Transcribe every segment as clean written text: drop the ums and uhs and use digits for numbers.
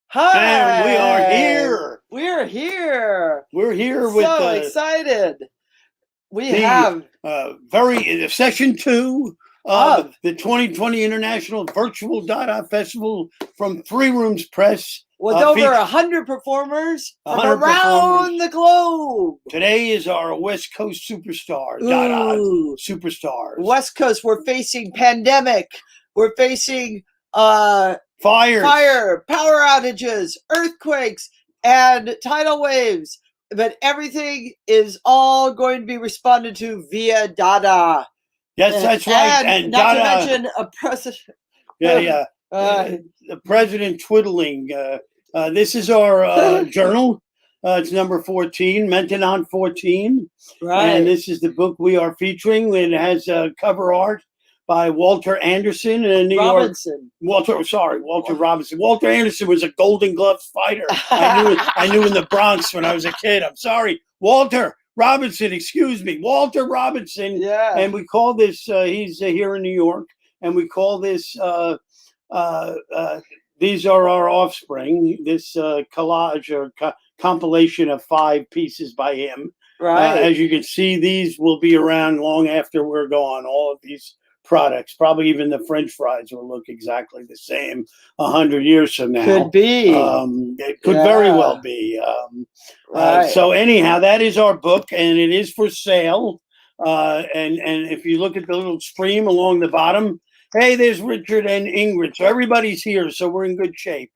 Hi! And we are here. We're here. We're here with So excited. We the have session 2 of the 2020 International Virtual Dada Festival from Three Rooms Press. with over 100 performers from around the globe. Today is our West Coast superstar, Dada superstars. West Coast, we're facing pandemic. We're facing fire, power outages, earthquakes, and tidal waves. But everything is all going to be responded to via Dada. Yes, that's right. And not Dada, to mention a president. The president twiddling. This is our journal. It's number 14, MAINTENANT 14. Right. And this is the book we are featuring. It has cover art by Walter Anderson and Walter Robinson. Walter Anderson was a Golden Glove fighter. I knew in the Bronx when I was a kid. I'm sorry, Walter Robinson. Excuse me, Walter Robinson. Yeah. And we call this. He's here in New York, and we call this. These are our offspring. This collage or compilation of 5 pieces by him. Right. As you can see, these will be around long after we're gone. All of these products, probably even the French fries, will look exactly the same 100 years from now. Could be. It could very well be. Right. So anyhow, that is our book, and it is for sale. And if you look at the little stream along the bottom, hey, there's Richard and Ingrid. So everybody's here, so we're in good shape.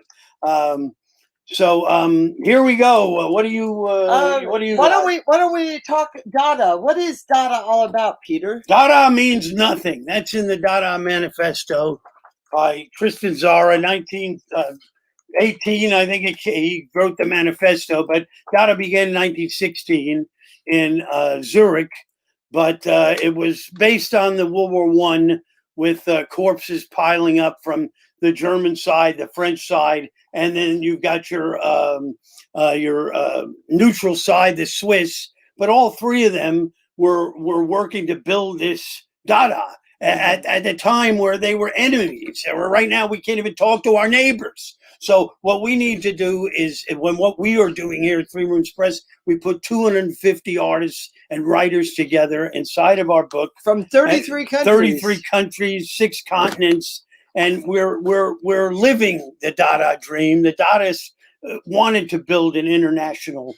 Here we go. What do you? Why don't we talk Dada? What is Dada all about, Peter? Dada means nothing. That's in the Dada Manifesto by Tristan Tzara, 1918. I think he wrote the manifesto, but Dada began in 1916 in Zurich. But it was based on the World War I, with corpses piling up from the German side, the French side, and then you've got your neutral side, the Swiss. But all 3 of them were working to build this Dada at the time where they were enemies. Right now, we can't even talk to our neighbors. So what we need to do is, what we are doing here at Three Rooms Press, we put 250 artists and writers together inside of our book from 33 countries. 33 countries, 6 continents. And we're living the Dada dream. The Dadaists wanted to build an international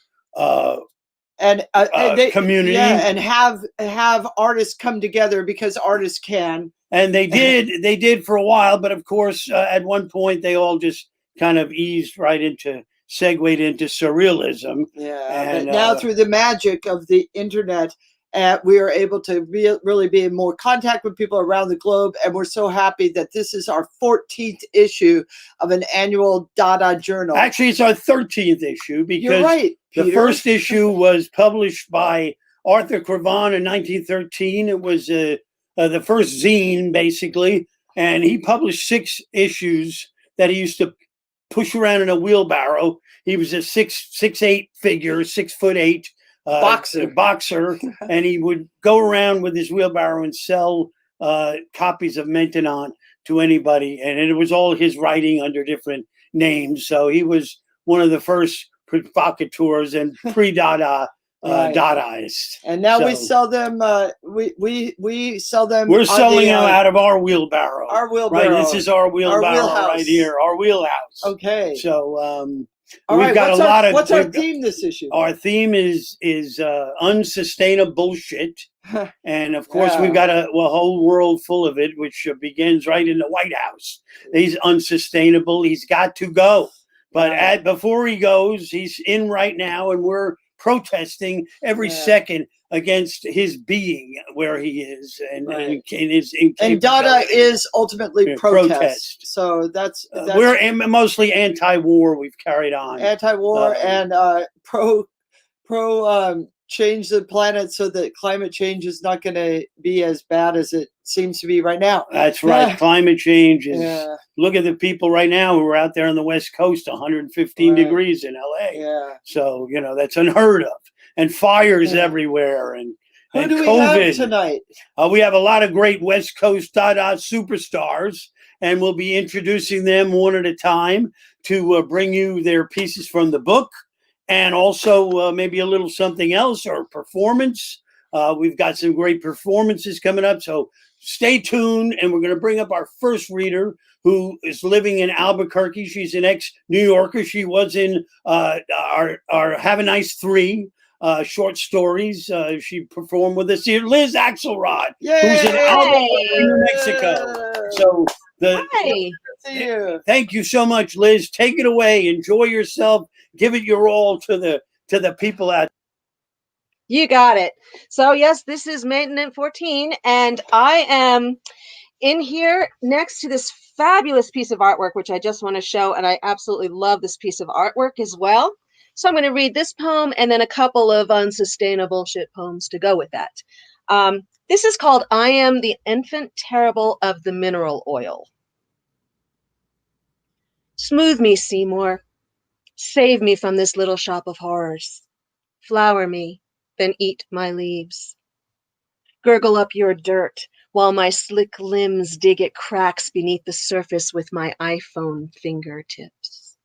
community, and have artists come together because artists can. And they did for a while, but of course, at one point they all just kind of segued into surrealism. Yeah, but now through the magic of the internet, we are able to really be in more contact with people around the globe. And we're so happy that this is our 14th issue of an annual Dada journal. Actually, it's our 13th issue because you're right, Peter. The first issue was published by Arthur Cravan in 1913. It was the first zine, basically. And he published 6 issues that he used to push around in a wheelbarrow. He was a 6'8" figure, 6'8". Boxer, and he would go around with his wheelbarrow and sell copies of Maintenant to anybody, and it was all his writing under different names. So he was one of the first provocateurs and pre-Dada Dadaists. And now we sell them. We sell them. We're selling them out of our wheelbarrow. Our wheelbarrow. Right. This is our wheelbarrow right here. Our wheelhouse. Okay. So. We've got what's our theme this issue? Our theme is unsustainable bullshit, and of course we've got a whole world full of it, which begins right in the White House. He's unsustainable. He's got to go, but before he goes, he's in right now, and we're protesting every second against his being where he is, and his incapability. And Dada is ultimately protest. So that's we're mostly anti-war. We've carried on anti-war and pro change the planet so that climate change is not going to be as bad as it seems to be right now. That's right. Climate change is. Look at the people right now who are out there on the West Coast, 115 degrees in LA. Yeah. So that's unheard of. And fires everywhere, and who do we COVID. have tonight? We have a lot of great West Coast Dada superstars, and we'll be introducing them one at a time. to bring you their pieces from the book, and also maybe a little something else or performance. We've got some great performances coming up, so stay tuned. And we're going to bring up our first reader, who is living in Albuquerque. She's an ex-New Yorker. She was in our Have a Nice 3 short stories. She performed with us here. Liz Axelrod, who's in Albuquerque, New Mexico. So Hi. thank you so much, Liz. Take it away. Enjoy yourself. Give it your all to the people out. You got it. So yes, this is Maintenance 14, and I am in here next to this fabulous piece of artwork, which I just want to show, and I absolutely love this piece of artwork as well. So I'm going to read this poem and then a couple of unsustainable shit poems to go with that. This is called I Am the Infant Terrible of the Mineral Oil. Smooth me, Seymour. Save me from this little shop of horrors. Flower me, then eat my leaves. Gurgle up your dirt while my slick limbs dig at cracks beneath the surface with my iPhone fingertips.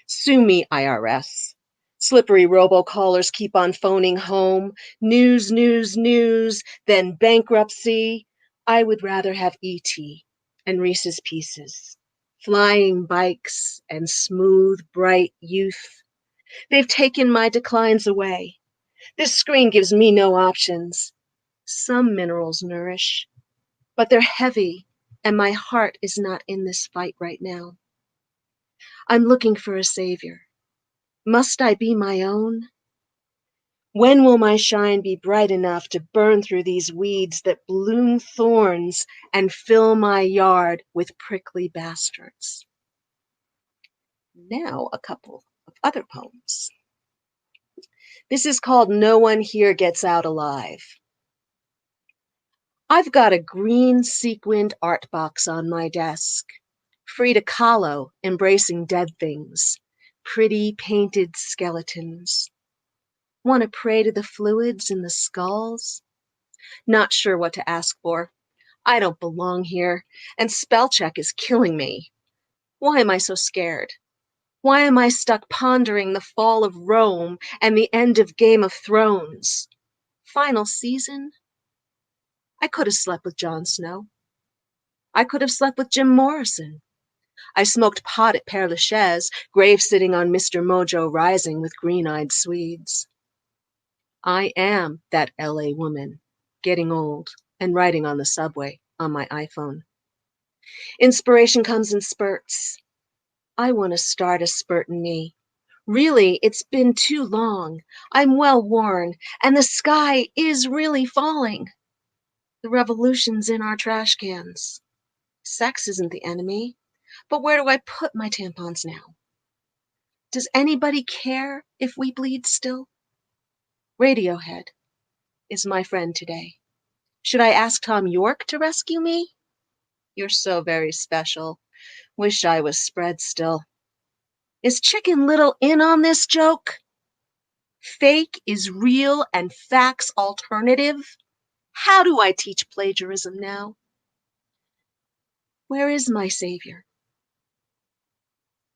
Sue me, IRS. Slippery robocallers keep on phoning home. News, news, news, then bankruptcy. I would rather have E.T. and Reese's Pieces, flying bikes and smooth, bright youth. They've taken my declines away. This screen gives me no options. Some minerals nourish, but they're heavy, and my heart is not in this fight right now. I'm looking for a savior. Must I be my own? When will my shine be bright enough to burn through these weeds that bloom thorns and fill my yard with prickly bastards? Now a couple of other poems. This is called No One Here Gets Out Alive. I've got a green sequined art box on my desk, Frida Kahlo embracing dead things, pretty painted skeletons. Want to pray to the fluids in the skulls? Not sure what to ask for. I don't belong here, and spell check is killing me. Why am I so scared? Why am I stuck pondering the fall of Rome and the end of Game of Thrones? Final season? I could have slept with Jon Snow. I could have slept with Jim Morrison. I smoked pot at Père Lachaise, grave sitting on Mr. Mojo Rising with green-eyed Swedes. I am that LA woman, getting old and writing on the subway on my iPhone. Inspiration comes in spurts. I want to start a spurt in me. Really, it's been too long. I'm well worn, and the sky is really falling. The revolution's in our trash cans. Sex isn't the enemy, but where do I put my tampons now? Does anybody care if we bleed still? Radiohead is my friend today. Should I ask Tom York to rescue me? You're so very special. Wish I was spread still. Is Chicken Little in on this joke? Fake is real and facts alternative? How do I teach plagiarism now? Where is my savior?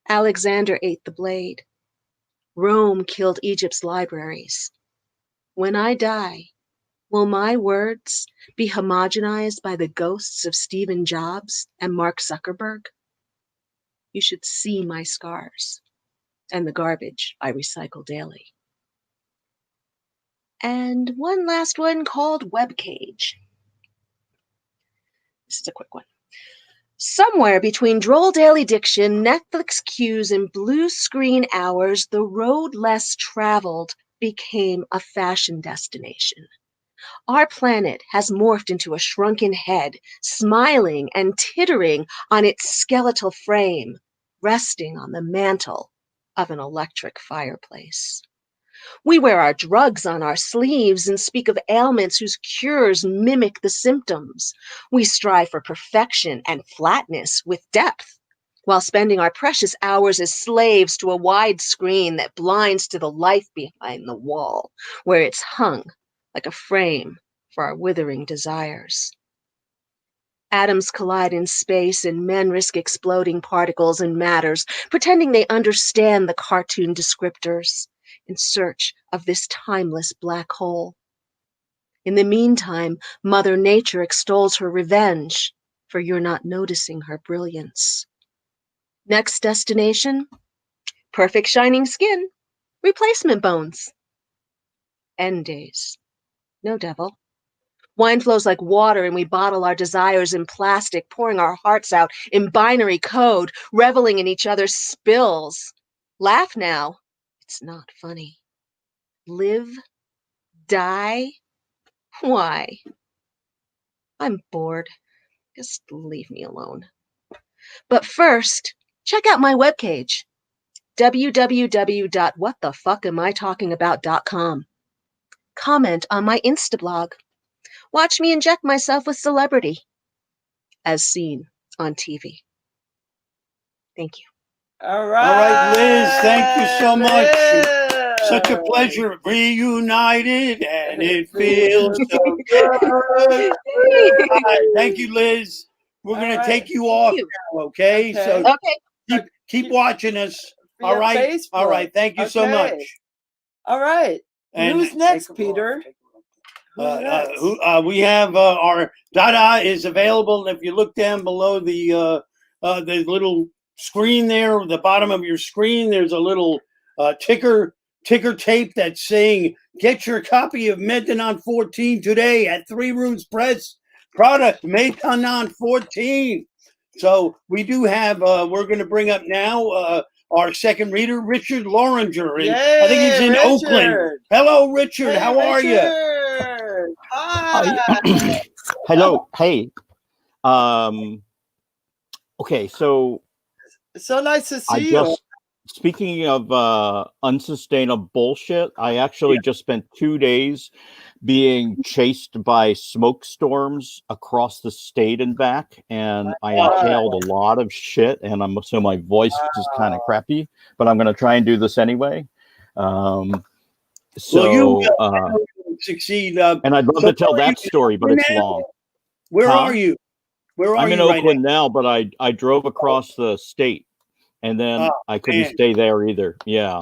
Alexander ate the blade. Rome killed Egypt's libraries. When I die, will my words be homogenized by the ghosts of Stephen Jobs and Mark Zuckerberg? You should see my scars and the garbage I recycle daily. And one last one called Webcage. This is a quick one. Somewhere between droll daily diction, Netflix queues, and blue screen hours, the road less traveled became a fashion destination. Our planet has morphed into a shrunken head, smiling and tittering on its skeletal frame, resting on the mantle of an electric fireplace. We wear our drugs on our sleeves and speak of ailments whose cures mimic the symptoms. We strive for perfection and flatness with depth, while spending our precious hours as slaves to a wide screen that blinds to the life behind the wall, where it's hung like a frame for our withering desires. Atoms collide in space and men risk exploding particles and matters, pretending they understand the cartoon descriptors in search of this timeless black hole. In the meantime, Mother Nature extols her revenge for your not noticing her brilliance. Next destination, perfect shining skin, replacement bones. End days. No devil. Wine flows like water and we bottle our desires in plastic, pouring our hearts out in binary code, reveling in each other's spills. Laugh now. It's not funny. Live? Die? Why? I'm bored. Just leave me alone. But first, check out my webpage, www.whatthefuckamitalkingabout.com. Comment on my Instablog. Watch me inject myself with celebrity, as seen on TV. Thank you. All right. All right, Liz, thank you so much. Liz. Such a pleasure. Reunited, and it feels so good. Thank you, Liz. We're going to take you off now, okay? So keep watching us. All right. Facebook. All right. Thank you so much. All right. And who's next, Peter? We have our Dada is available. If you look down below the little screen there, the bottom of your screen, there's a little ticker tape that's saying, get your copy of Maintenance 14 today at 3 Rooms Press. Product Maintenance 14. So we do have, we're going to bring up now our second reader, Richard Loranger. And I think he's in Oakland. Hello, Richard. How are you? Hi. Hello. Hey. Okay, so so nice to see you. Speaking of unsustainable bullshit, I actually just spent 2 days being chased by smoke storms across the state and back, and I inhaled a lot of shit, and so my voice is kind of crappy, but I'm going to try and do this anyway. So you succeed. And I'd love to tell that story, but it's long. Where are you? I'm in Oakland now, but I drove across the state. And then I couldn't stay there either. Yeah.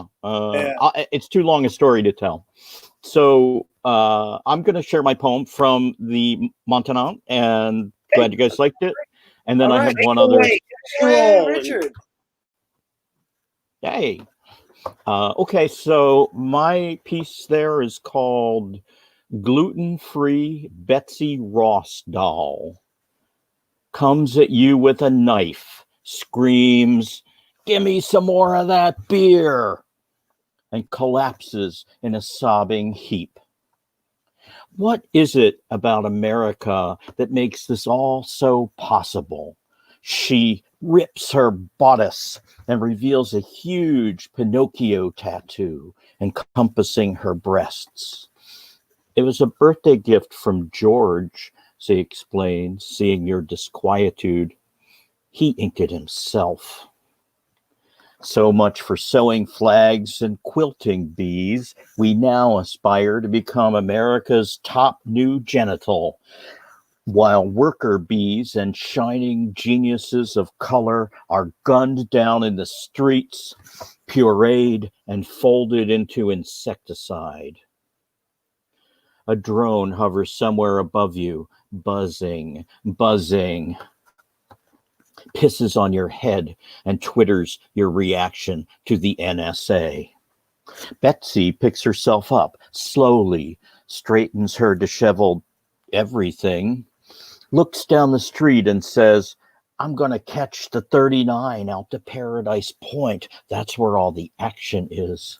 It's too long a story to tell. So I'm going to share my poem from the MAINTENANT, and glad you guys liked it. And then I have one other. Hey, Richard. Hey. Okay, so my piece there is called Gluten-Free Betsy Ross Doll. Comes at you with a knife, screams, "Give me some more of that beer," and collapses in a sobbing heap. What is it about America that makes this all so possible? She rips her bodice and reveals a huge Pinocchio tattoo encompassing her breasts. It was a birthday gift from George, she explained, seeing your disquietude. He inked it himself. So much for sewing flags and quilting bees. We now aspire to become America's top new genital, while worker bees and shining geniuses of color are gunned down in the streets, pureed and folded into insecticide. A drone hovers somewhere above you, buzzing, buzzing, pisses on your head and twitters your reaction to the NSA. Betsy picks herself up, slowly straightens her disheveled everything, looks down the street and says, "I'm going to catch the 39 out to Paradise Point. That's where all the action is."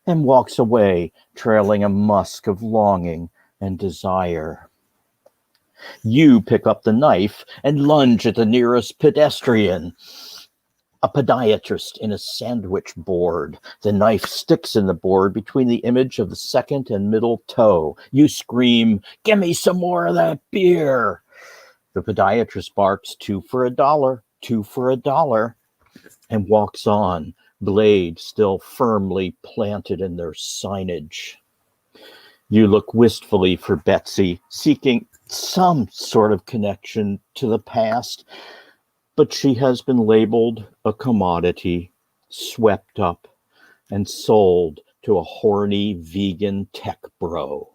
And walks away, trailing a musk of longing and desire. You pick up the knife and lunge at the nearest pedestrian, a podiatrist in a sandwich board. The knife sticks in the board between the image of the second and middle toe. You scream, "Give me some more of that beer." The podiatrist barks, "2 for $1, 2 for $1, and walks on, blade still firmly planted in their signage. You look wistfully for Betsy, seeking some sort of connection to the past, but she has been labeled a commodity, swept up, and sold to a horny vegan tech bro.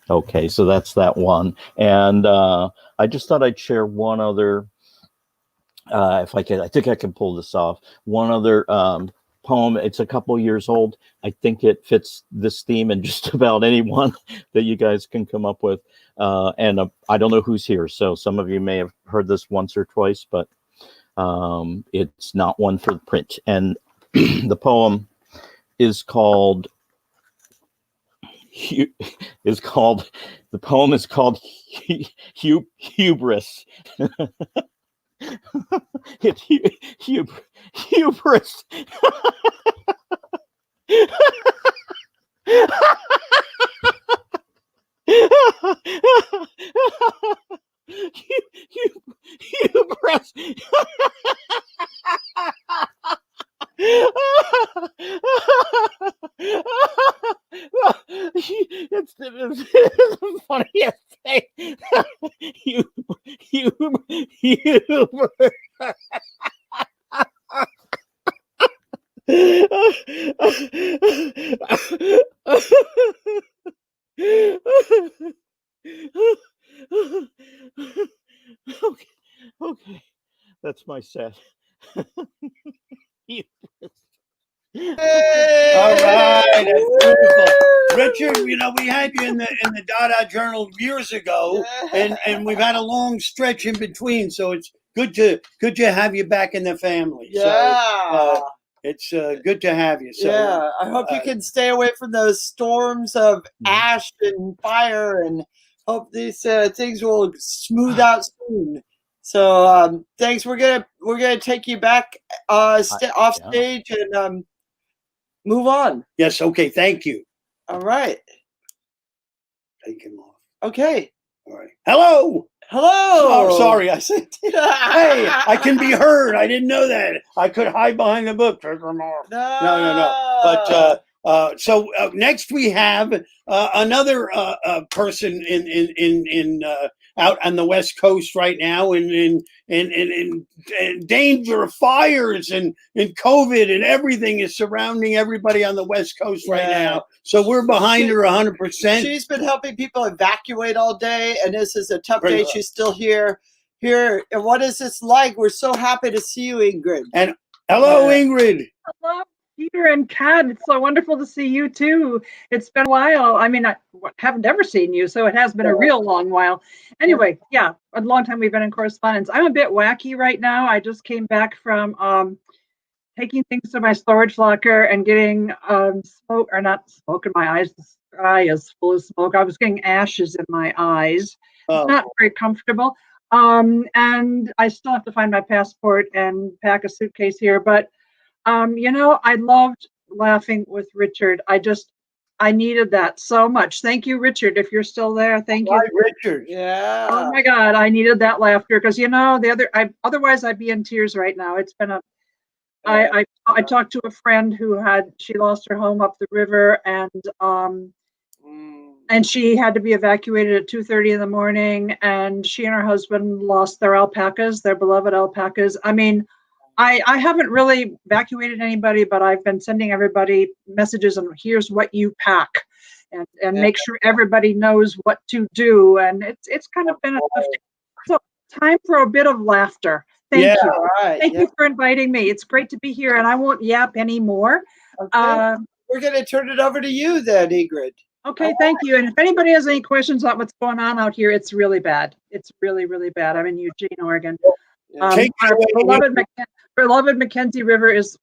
Okay, so that's that one. And I just thought I'd share one other, if I could, I think I can pull this off. One other poem. It's a couple years old. I think it fits this theme in just about any one that you guys can come up with. And I don't know who's here, so some of you may have heard this once or twice, but it's not one for print. And the poem is called Hubris. It's hubris. Hubris. It's the funniest thing. Okay, that's my set. All right, that's beautiful. Richard, you know, we had you in the Dada Journal years ago, and we've had a long stretch in between, so it's good to have you back in the family. Yeah. So, it's good to have you. So, yeah, I hope you can stay away from those storms of ash and fire, and hope these things will smooth out soon. So thanks. We're gonna take you back off stage and move on. Yes. Okay. Thank you. All right. Take him off. Okay. All right. Hello. Hello. Oh, sorry. I said, hey, I can be heard. I didn't know that. I could hide behind the book. Take him off. No. But so next we have another person in out on the West Coast right now in danger of fires and COVID, and everything is surrounding everybody on the West Coast right now. So we're behind her 100%. She's been helping people evacuate all day, and this is a tough day. She's still here. And what is this like? We're so happy to see you, Ingrid. And hello, Ingrid. Hello, Peter and Kat. It's so wonderful to see you too. It's been a while. I mean, I haven't ever seen you, so it has been a real long while. Anyway, yeah, a long time we've been in correspondence. I'm a bit wacky right now. I just came back from taking things to my storage locker and getting smoke, or not smoke in my eyes. The sky is full of smoke. I was getting ashes in my eyes. It's not very comfortable. And I still have to find my passport and pack a suitcase here. But, you know, I loved laughing with Richard. I needed that so much. Thank you, Richard. If you're still there, thank you. Richard. Yeah. Oh my God, I needed that laughter because, you know, otherwise I'd be in tears right now. It's been I talked to a friend she lost her home up the river, and she had to be evacuated at 2:30 in the morning, and she and her husband lost their alpacas, their beloved alpacas. I mean, I haven't really evacuated anybody, but I've been sending everybody messages and here's what you pack, and make sure everybody knows what to do. And it's kind of been so time for a bit of laughter. Thank you. Right. Thank you for inviting me. It's great to be here, and I won't yap anymore. Okay. We're going to turn it over to you then, Ingrid. Okay, thank you. And if anybody has any questions about what's going on out here, it's really bad. It's really, really bad. I'm in Eugene, Oregon. Our beloved Mackenzie River is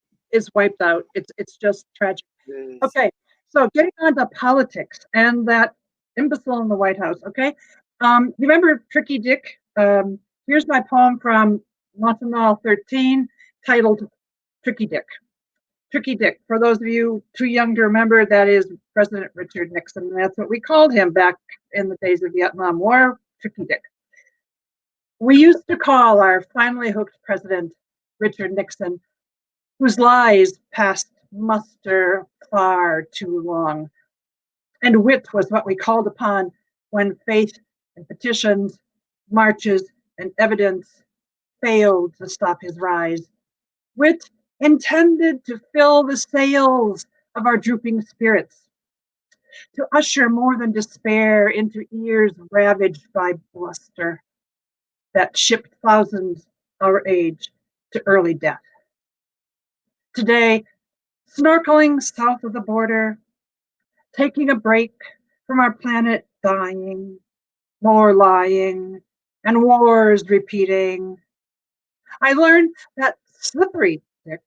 wiped out. It's just tragic. Yes. Okay, so getting on to politics and that imbecile in the White House. Okay, you remember Tricky Dick? Here's my poem from Montana 13, titled Tricky Dick. Tricky Dick, for those of you too young to remember, that is President Richard Nixon. That's what we called him back in the days of Vietnam War, Tricky Dick. We used to call our finely hooked president Richard Nixon, whose lies passed muster far too long. And wit was what we called upon when faith and petitions, marches and evidence failed to stop his rise. Wit intended to fill the sails of our drooping spirits, to usher more than despair into ears ravaged by bluster that shipped thousands our age to early death. Today, snorkeling south of the border, taking a break from our planet dying, more lying, and wars repeating, I learned that slippery dick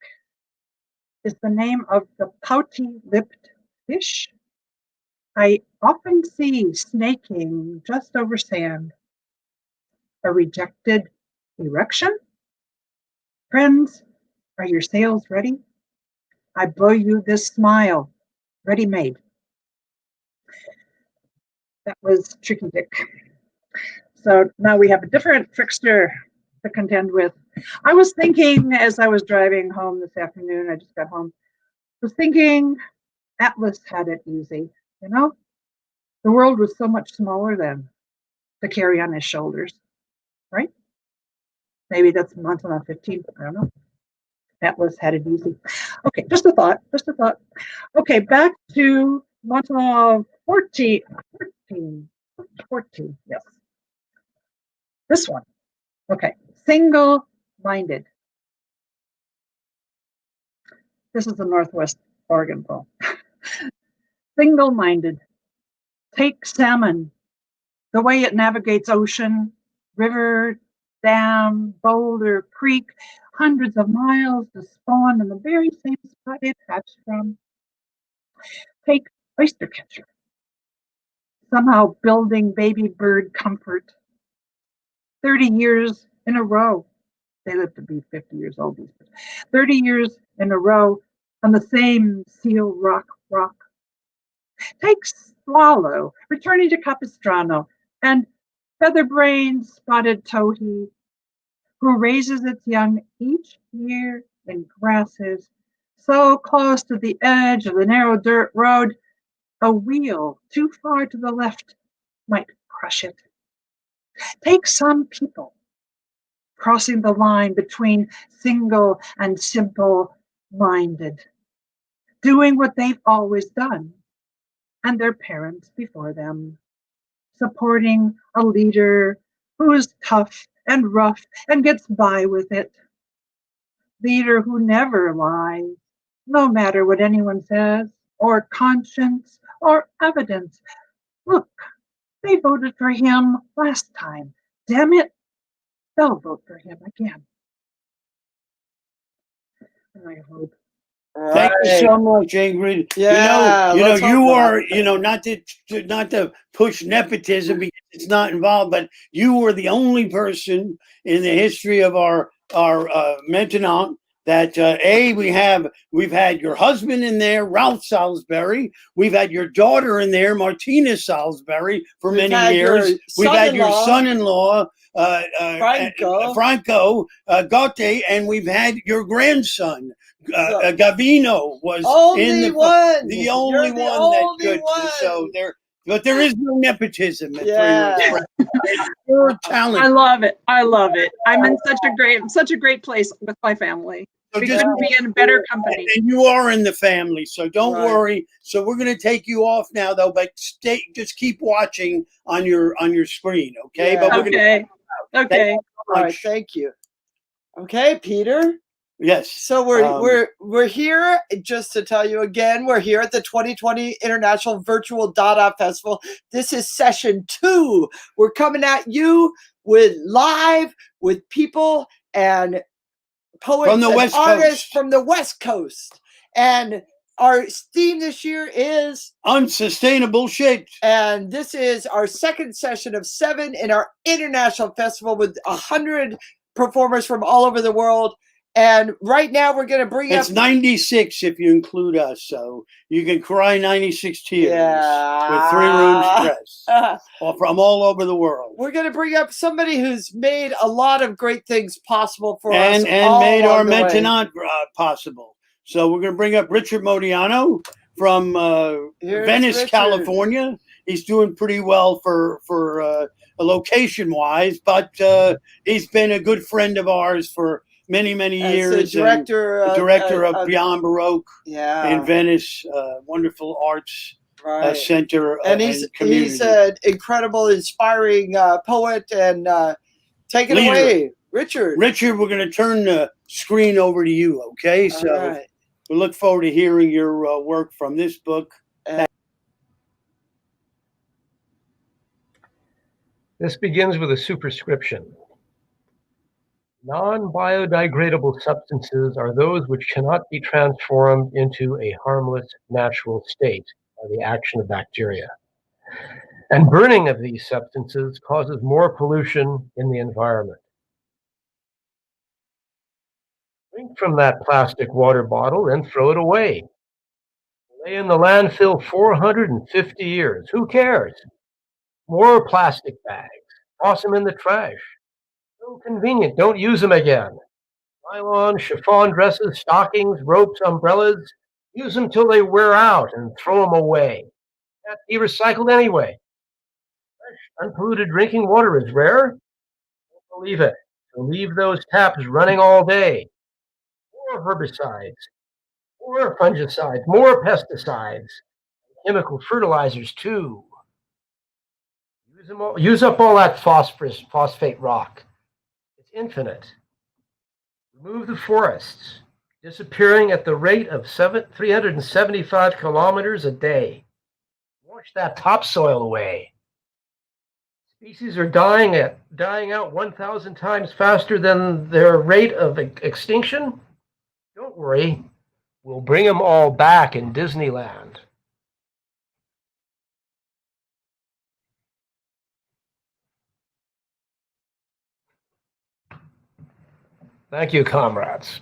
is the name of the pouty-lipped fish I often see snaking just over sand. A rejected erection? Friends, are your sails ready? I blow you this smile, ready-made. That was Tricky Dick. So now we have a different trickster to contend with. I was thinking as I was driving home this afternoon, I just got home, was thinking Atlas had it easy, you know? The world was so much smaller then to carry on his shoulders, right? Maybe that's Montana 15, I don't know. Atlas had it easy. Okay, just a thought. Okay, back to Montana 14, yes. This one, okay, single-minded. This is the Northwest Oregon poem. Single-minded. Take salmon, the way it navigates ocean, river, dam, boulder, creek, hundreds of miles to spawn in the very same spot it hatched from. Take oyster catcher, somehow building baby bird comfort. 30 years in a row. They live to be 50 years old. 30 years in a row on the same seal rock. Take swallow, returning to Capistrano, and feather-brained spotted towhee, who raises its young each year in grasses so close to the edge of the narrow dirt road, a wheel too far to the left might crush it. Take some people crossing the line between single and simple-minded, doing what they've always done, and their parents before them, supporting a leader who is tough and rough and gets by with it. Leader who never lies, no matter what anyone says, or conscience, or evidence. Look, they voted for him last time. Damn it, they'll vote for him again. I hope. Thank you so much, Ingrid. Yeah, you know, let's hope you not. are, not to push nepotism because it's not involved, but you were the only person in the history of our Maintenant that we've had your husband in there, Ralph Salisbury. We've had your daughter in there, Martina Salisbury, for We've many had years. We've had your son-in-law, Franco Gotte, and we've had your grandson. Gavino was only one. the only one that could. So there is no nepotism at Yeah. Pure talent. I love it. I'm in such a great place with my family. So We couldn't be in better company. And you are in the family, so don't worry. So we're going to take you off now, though, but just keep watching on your screen, okay? Yeah. But we're Okay. Okay. All right, thank you. Okay, Peter. Yes. So we're here, just to tell you again, we're here at the 2020 International Virtual Dada Festival. This is session 2. We're coming at you with people and poets from the and West artists Coast. from the West Coast. And our theme this year is unsustainable shit. And this is our second session of 7 in our international festival with 100 performers from all over the world. And right now we're going to bring It's 96 if you include us, so you can cry 96 tears with 3 rooms press from all over the world. We're going to bring up somebody who's made a lot of great things possible for us. And made our Maintenant possible. So we're going to bring up Richard Modiano from Venice, California. he's doing pretty well for location wise, but he's been a good friend of ours for many years. The director of Beyond Baroque in Venice, wonderful arts center, and he's an incredible, inspiring poet. And take it away, Richard. Richard, we're going to turn the screen over to you. Okay, so we look forward to hearing your work from this book. This begins with a superscription. Non-biodegradable substances are those which cannot be transformed into a harmless natural state by the action of bacteria. And burning of these substances causes more pollution in the environment. Drink from that plastic water bottle and throw it away. Lay in the landfill 450 years. Who cares? More plastic bags. Toss them in the trash. So convenient. Don't use them again. Nylon, chiffon dresses, stockings, ropes, umbrellas. Use them till they wear out and throw them away. Can't be recycled anyway. Fresh, unpolluted drinking water is rare. Don't believe it. So leave those taps running all day. More herbicides, more fungicides, more pesticides, chemical fertilizers too. Use up all that phosphate rock. It's infinite. Remove the forests, disappearing at the rate of 375 kilometers a day. Wash that topsoil away. Species are dying out 1,000 times faster than their rate of extinction. Don't worry, we'll bring them all back in Disneyland. Thank you, comrades.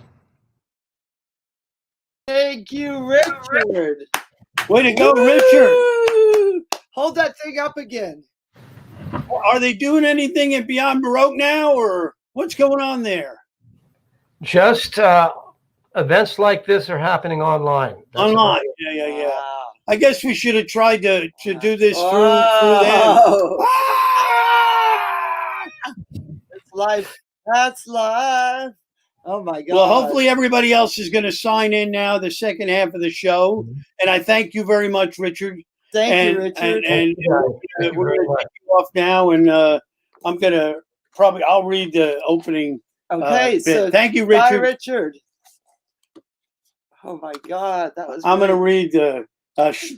Thank you, Richard. Way to go, Richard. Hold that thing up again. Are they doing anything at Beyond Baroque now, or what's going on there? Just events like this are happening online. Online, yeah. Wow. I guess we should have tried to do this through them. That's live. That's live. Oh my God. Well, hopefully everybody else is going to sign in now, the second half of the show. Mm-hmm. And I thank you very much, Richard. Thank you, Richard. And we're going to take you off now, and I'm going to I'll read the opening. Okay, so thank you, Richard. Bye, Richard. Oh my God, that was. I'm going to read the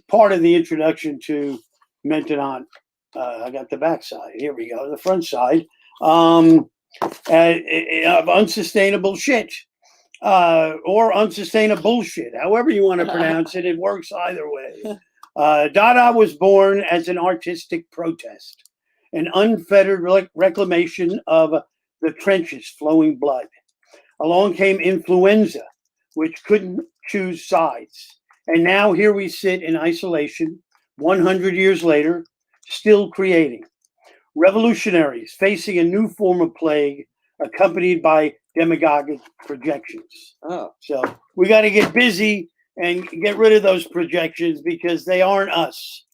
part of the introduction to MAINTENANT. I got the back side. Here we go, the front side. Of unsustainable shit, or unsustainable bullshit, however you want to pronounce it. It works either way. Dada was born as an artistic protest, an unfettered reclamation of the trenches flowing blood. Along came influenza, which couldn't choose sides. And now here we sit in isolation, 100 years later, still creating. Revolutionaries facing a new form of plague accompanied by demagogic projections. So we got to get busy and get rid of those projections, because they aren't us.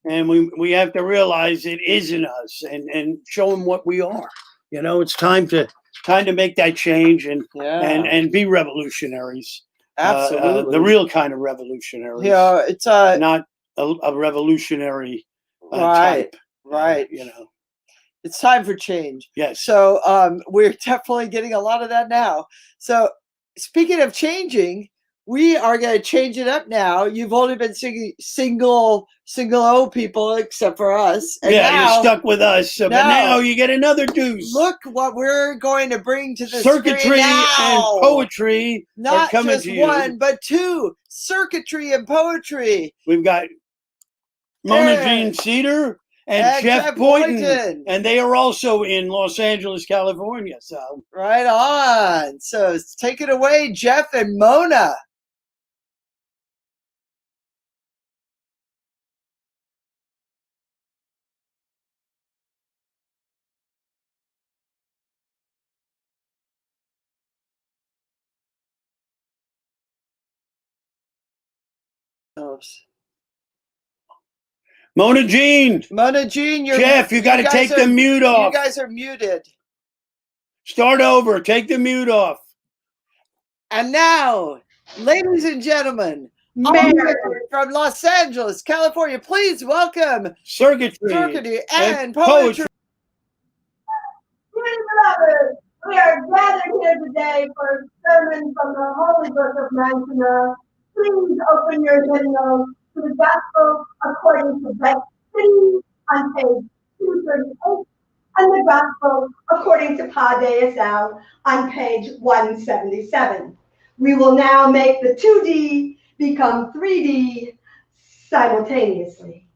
And we have to realize it isn't us, and show them what we are. You know, it's time to make that change and be revolutionaries. Absolutely. The real kind of revolutionaries. Yeah, it's not a revolutionary type. Right. You know. It's time for change. Yes. So we're definitely getting a lot of that now. So speaking of changing, we are going to change it up now. You've only been singing single O people, except for us. And now, you're stuck with us. So, but now you get another deuce. Look what we're going to bring to the Circuitry and poetry. Not just one, but two. Circuitry and poetry. We've got Mona Jean Cedar and Jeff Boynton, and they are also in Los Angeles, California. So right on. So take it away, Jeff and Mona. Mona Jean. Mona Jean, you're Jeff, you got to take the mute off. You guys are muted. Start over. Take the mute off. And now, ladies and gentlemen, Mary. from Los Angeles, California, please welcome Circuitry and Poetry. Dearly beloved, we are gathered here today for a sermon from the Holy Book of MAINTENANT. Please open your hymnals to the Gospel according to Betsy on page 238 and the Gospel according to Dadaists on page 177. We will now make the 2D become 3D simultaneously.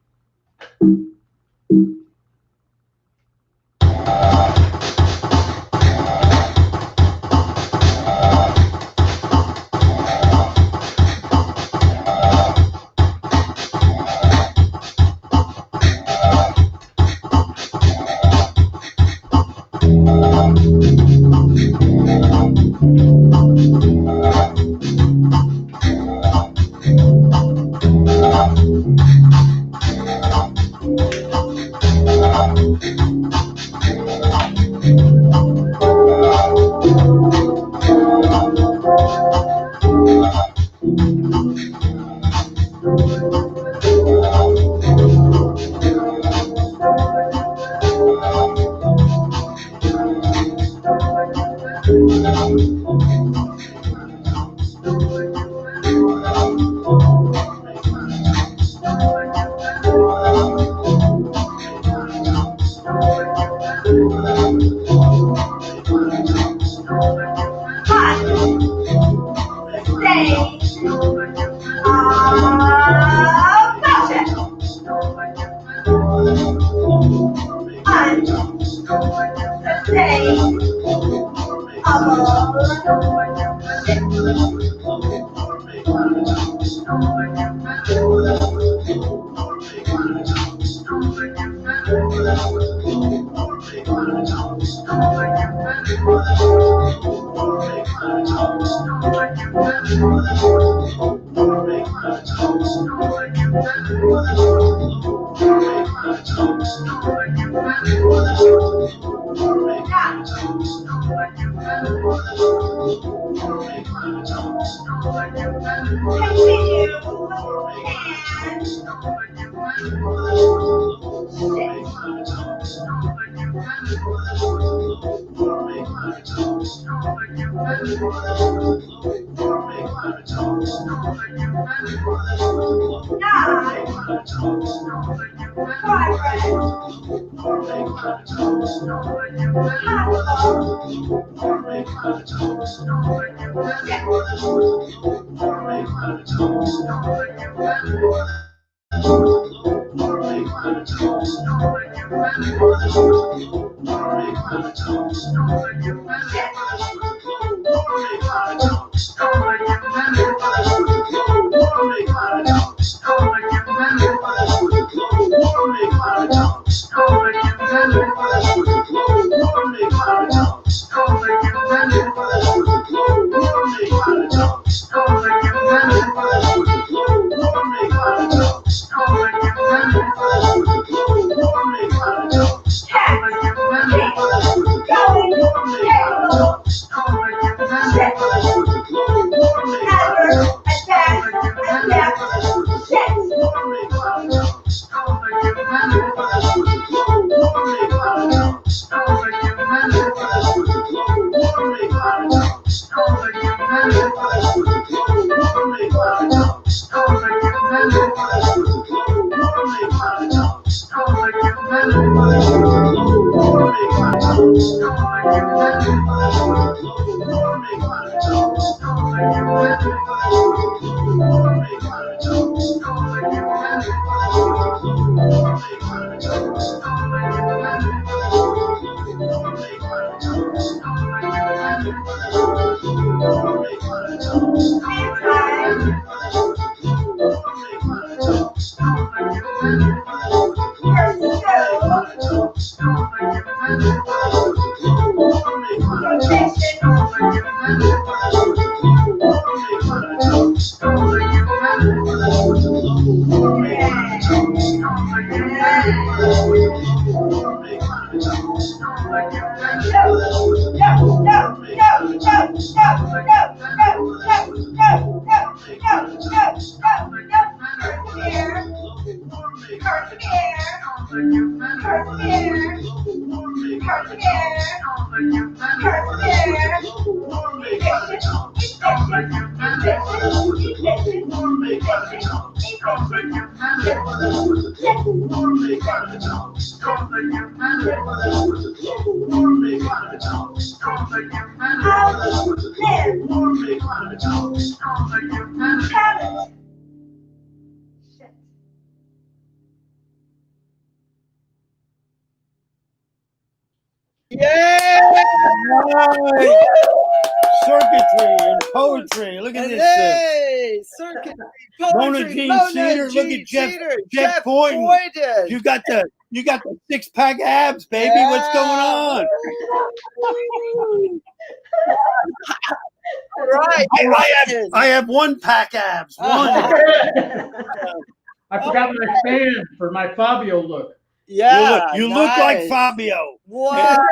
Yeah! Right. Circuitry and poetry. Look at And this. hey, circuitry, Mona poetry, Jean Mona Cedar. Look Jean at Jeff Cedar, Boynton. Boynton. You got the 6-pack abs, baby. What's going on? All right. I have 1-pack abs. One. I forgot my fan for my Fabio look. Yeah. You look like Fabio. Wow. In fact,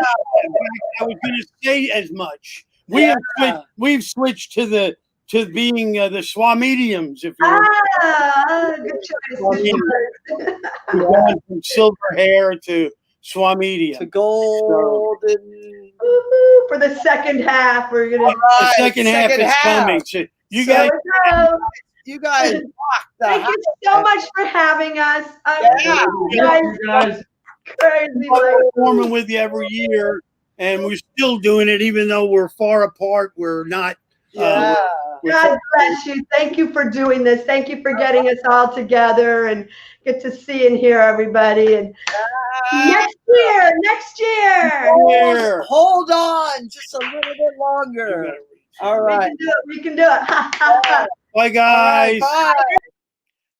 I was going to say as much. We've switched to being the Swamediums. If you're Good choice. Good choice. we've gone from silver hair to Swamedium. The golden. Woo-hoo. For the second half, we're gonna. The second half is coming. So you guys. You guys rock the Thank you so much for having us. Yeah. You guys, crazy. Performing with you every year, and we're still doing it, even though we're far apart. We're not. Yeah. God bless you. Thank you for doing this. Thank you for getting us all together and get to see and hear everybody. And next year. Hold on just a little bit longer. All right. We can do it. Bye, guys.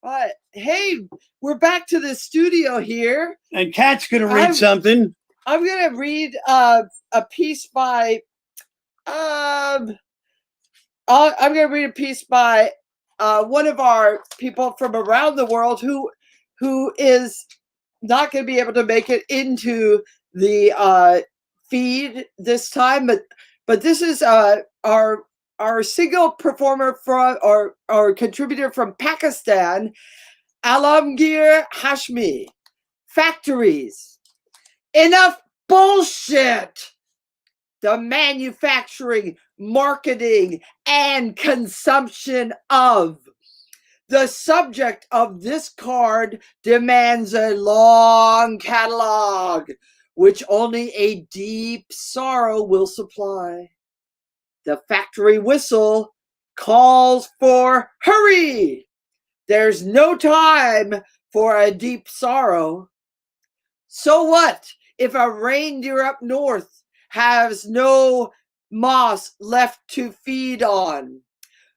Bye. Hey, we're back to the studio here. And Kat's going to read something. I'm going to read a piece by I'm going to read a piece by one of our people from around the world who is not going to be able to make it into the feed this time, but this is our single performer from our contributor from Pakistan, Alamgir Hashmi. Factories. Enough bullshit. The manufacturing, marketing, and consumption of. The subject of this card demands a long catalog, which only a deep sorrow will supply. The factory whistle calls for hurry. There's no time for a deep sorrow. So what if a reindeer up north has no moss left to feed on?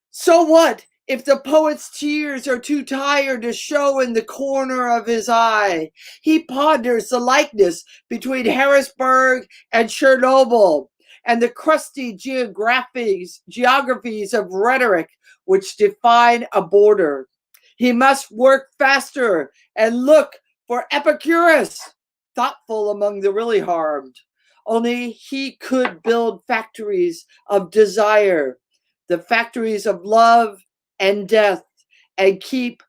So what if the poet's tears are too tired to show in the corner of his eye? He ponders the likeness between Harrisburg and Chernobyl and the crusty geographies of rhetoric which define a border. He must work faster and look for Epicurus, thoughtful among the really harmed. Only he could build factories of desire, the factories of love and death, and keep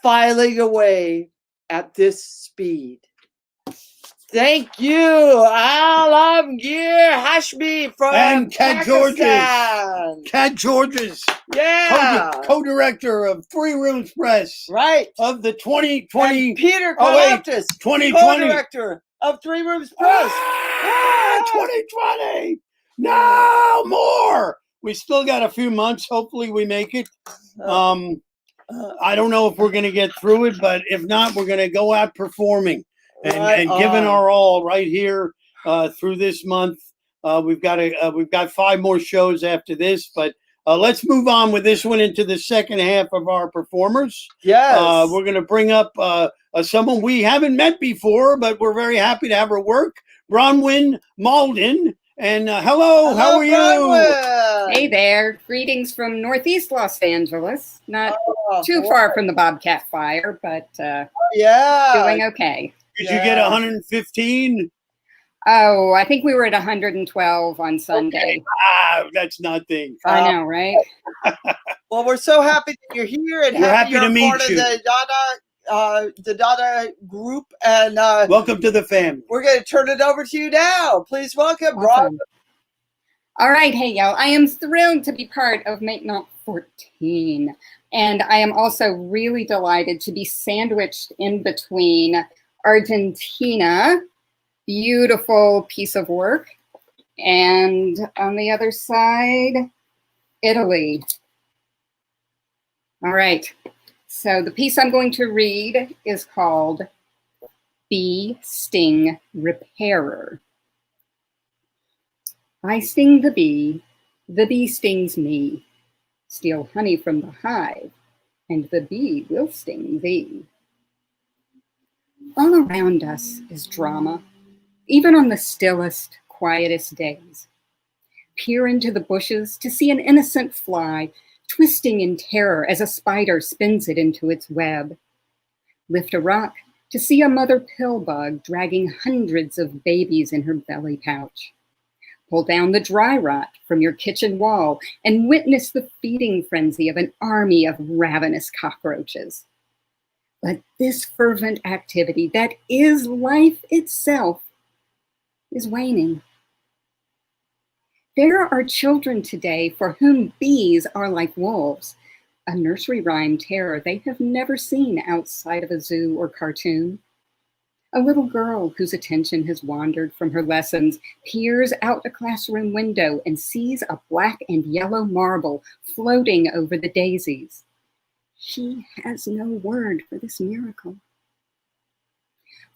filing away at this speed. Thank you, Alamgir Hashmi from and Kat Pakistan. Kat Georges, Yeah, co-director of 3 Rooms Press, right, of the 2020. and Peter Oh, wait, Karloftis, 2020 co-director of 3 Rooms Press. 2020. No more. We still got a few months. Hopefully we make it. I don't know if we're going to get through it, but if not, we're going to go out performing and giving our all right here through this month. We've got 5 more shows after this, but let's move on with this one into the second half of our performers. Yes. We're going to bring up someone we haven't met before, but we're very happy to have her work, Bronwyn Mauldin. And hello, how are you? Bronwyn. Hey there. Greetings from Northeast Los Angeles. Not too far from the Bobcat Fire, but doing okay. Did you get 115? Oh, I think we were at 112 on Sunday. Okay. That's nothing. I know, right? Well, we're so happy that you're here and we're happy to meet part you. Of the Dada group, and welcome to the family. We're going to turn it over to you now. Please welcome Awesome. All right, hey y'all, I am thrilled to be part of MAINTENANT 14. And I am also really delighted to be sandwiched in between Argentina, beautiful piece of work, and on the other side, Italy. All right, so the piece I'm going to read is called Bee Sting Repairer. I sting the bee stings me. Steal honey from the hive, and the bee will sting thee. All around us is drama, even on the stillest, quietest days. Peer into the bushes to see an innocent fly twisting in terror as a spider spins it into its web. Lift a rock to see a mother pill bug dragging hundreds of babies in her belly pouch. Pull down the dry rot from your kitchen wall and witness the feeding frenzy of an army of ravenous cockroaches. But this fervent activity that is life itself is waning. There are children today for whom bees are like wolves, a nursery rhyme terror they have never seen outside of a zoo or cartoon. A little girl whose attention has wandered from her lessons peers out a classroom window and sees a black and yellow marble floating over the daisies. She has no word for this miracle.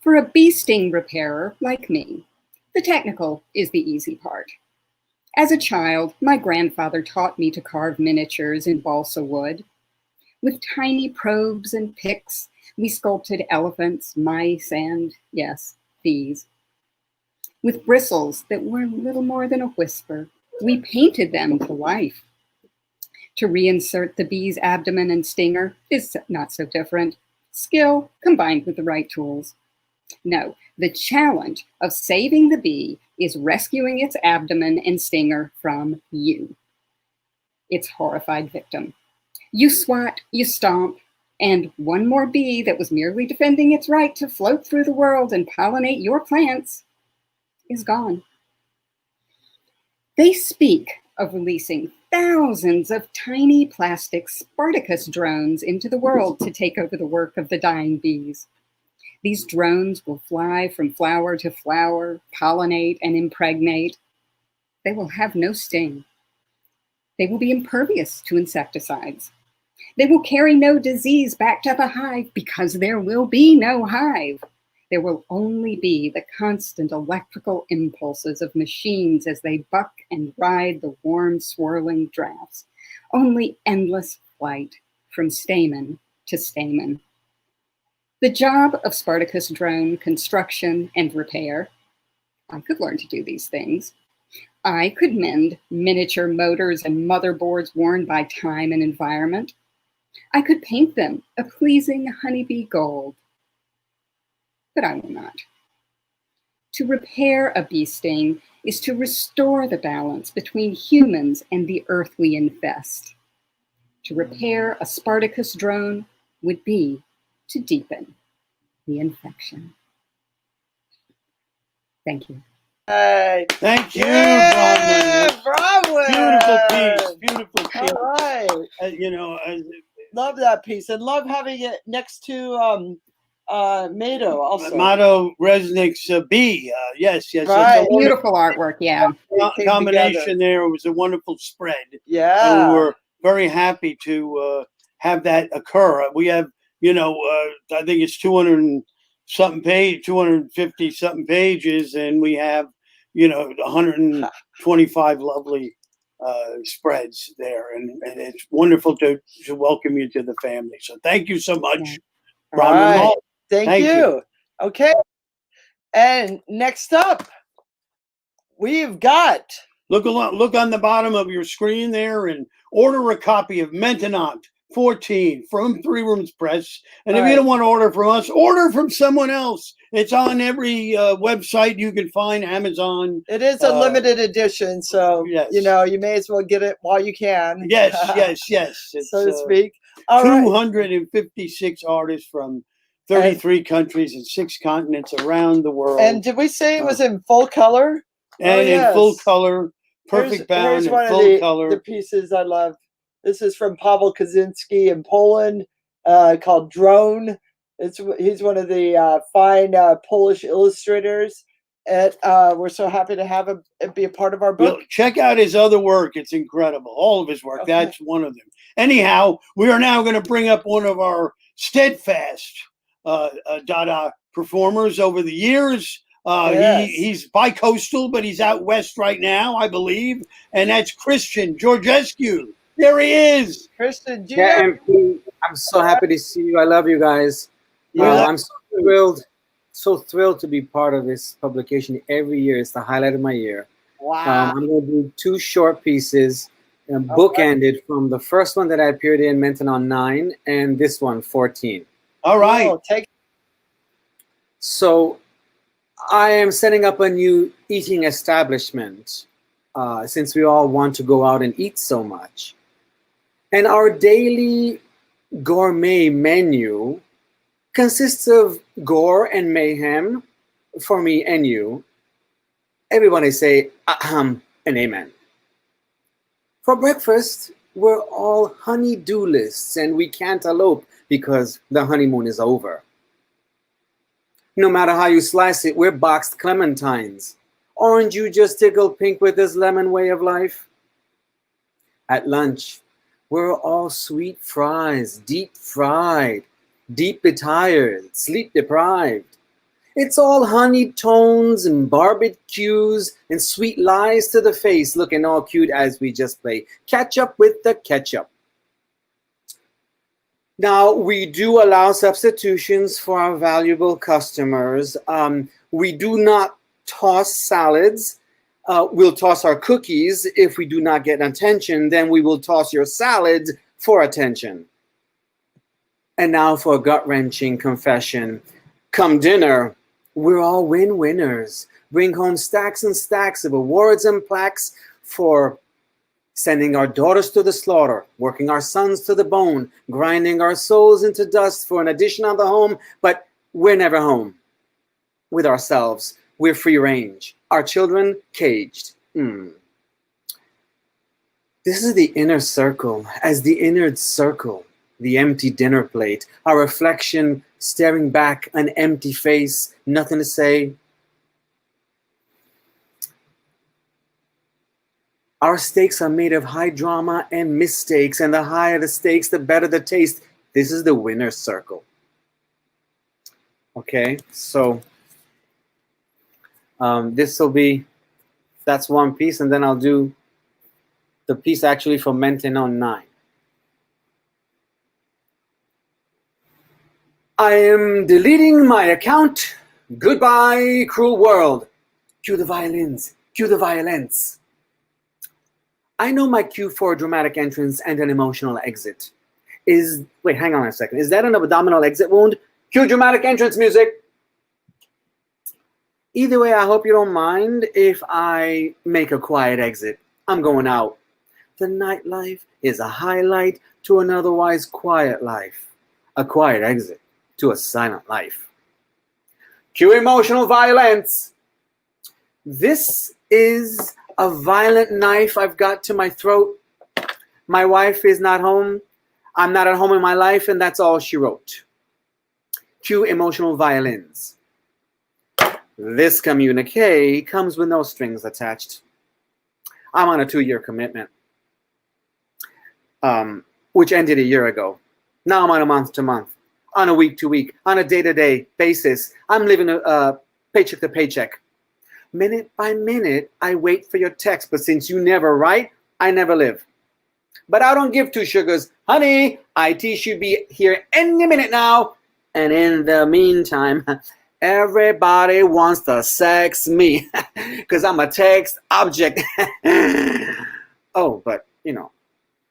For a bee sting repairer like me, the technical is the easy part. As a child, my grandfather taught me to carve miniatures in balsa wood. With tiny probes and picks, we sculpted elephants, mice, and, yes, bees. With bristles that were little more than a whisper, we painted them to life. To reinsert the bee's abdomen and stinger is not so different. Skill combined with the right tools. No, the challenge of saving the bee is rescuing its abdomen and stinger from you, its horrified victim. You swat, you stomp, and one more bee that was merely defending its right to float through the world and pollinate your plants is gone. They speak of releasing thousands of tiny plastic Spartacus drones into the world to take over the work of the dying bees. These drones will fly from flower to flower, pollinate and impregnate. They will have no sting. They will be impervious to insecticides. They will carry no disease back to the hive because there will be no hive. There will only be the constant electrical impulses of machines as they buck and ride the warm, swirling drafts. Only endless flight from stamen to stamen. The job of Spartacus drone construction and repair, I could learn to do these things. I could mend miniature motors and motherboards worn by time and environment. I could paint them a pleasing honeybee gold, but I will not. To repair a bee sting is to restore the balance between humans and the earth we infest. To repair a Spartacus drone would be to deepen the infection. Thank you. Thank you, Yeah, Bronwyn. Bronwyn. Beautiful piece. All right. Love that piece and love having it next to Mado also. Mado Resnick's bee. Yes. Right. Beautiful artwork, yeah. Combination there. It was a wonderful spread. Yeah. And we were very happy to have that occur. We have, I think it's 250 something pages, and we have, 125 lovely spreads there, and it's wonderful to welcome you to the family. So thank you so much, Bronwyn Mauldin. Thank you. Okay, and next up, we've got. Look on the bottom of your screen there, and order a copy of MAINTENANT 14 from Three Rooms Press. And if you don't want to order from us, order from someone else. It's on every website you can find, Amazon. It is a limited edition, so yes. You may as well get it while you can. Yes. It's, so to speak. 256 artists from 33 countries and 6 continents around the world. And did we say it was in full color? And in full color, perfect bound Here's and one of full color. the pieces I love. This is from Paweł Kaczynski in Poland, called Drone. He's one of the fine Polish illustrators, and we're so happy to have him be a part of our book. Check out his other work. It's incredible. All of his work. Okay. That's one of them. Anyhow, we are now going to bring up one of our steadfast Dada performers over the years. Yes. He's bi-coastal, but he's out west right now, I believe. And that's Christian Georgescu. There he is. Christian, Yeah, MP, I'm so happy to see you. I love you guys. I'm so thrilled to be part of this publication every year. It's the highlight of my year. Wow. I'm going to do 2 short pieces, bookended from the first one that I appeared in, Maintenance 9, and this one, 14. All right. Oh, So I am setting up a new eating establishment since we all want to go out and eat so much. And our daily gourmet menu consists of gore and mayhem for me and you. Everybody say ahem and amen. For breakfast, we're all honey-do lists and we can't elope because the honeymoon is over. No matter how you slice it, we're boxed clementines. Aren't you just tickled pink with this lemon way of life? At lunch, we're all sweet fries, deep fried, deeply tired, sleep deprived. It's all honey tones and barbecues and sweet lies to the face, looking all cute as we just play catch up with the ketchup. Now, we do allow substitutions for our valuable customers. We do not toss salads. We'll toss our cookies if we do not get attention. Then we will toss your salads for attention. And now for a gut-wrenching confession. Come dinner, we're all win-winners. Bring home stacks and stacks of awards and plaques for sending our daughters to the slaughter, working our sons to the bone, grinding our souls into dust for an addition on the home, but we're never home. With ourselves, we're free range. Our children, caged. This is the inner circle, as the innards circle, the empty dinner plate, our reflection staring back, an empty face, nothing to say. Our steaks are made of high drama and mistakes, and the higher the stakes, the better the taste. This is the winner's circle. Okay, so this will be, that's one piece, and then I'll do the piece actually for Maintenance 9. I am deleting my account. Goodbye, cruel world. Cue the violins, cue the violence. I know my cue for a dramatic entrance and an emotional exit is, wait, hang on a second. Is that an abdominal exit wound? Cue dramatic entrance music. Either way, I hope you don't mind if I make a quiet exit. I'm going out. The nightlife is a highlight to an otherwise quiet life. A quiet exit to a silent life. Cue emotional violence. This is a violent knife I've got to my throat. My wife is not home. I'm not at home in my life, and that's all she wrote. Cue emotional violins. This communique comes with no strings attached. I'm on a 2-year commitment, which ended a year ago. Now I'm on a month-to-month, on a week-to-week, on a day-to-day basis. I'm living paycheck to paycheck. Minute by minute, I wait for your text, but since you never write, I never live. But I don't give 2 sugars. Honey, IT should be here any minute now. And in the meantime, everybody wants to sex me because I'm a text object. Oh, but, you know,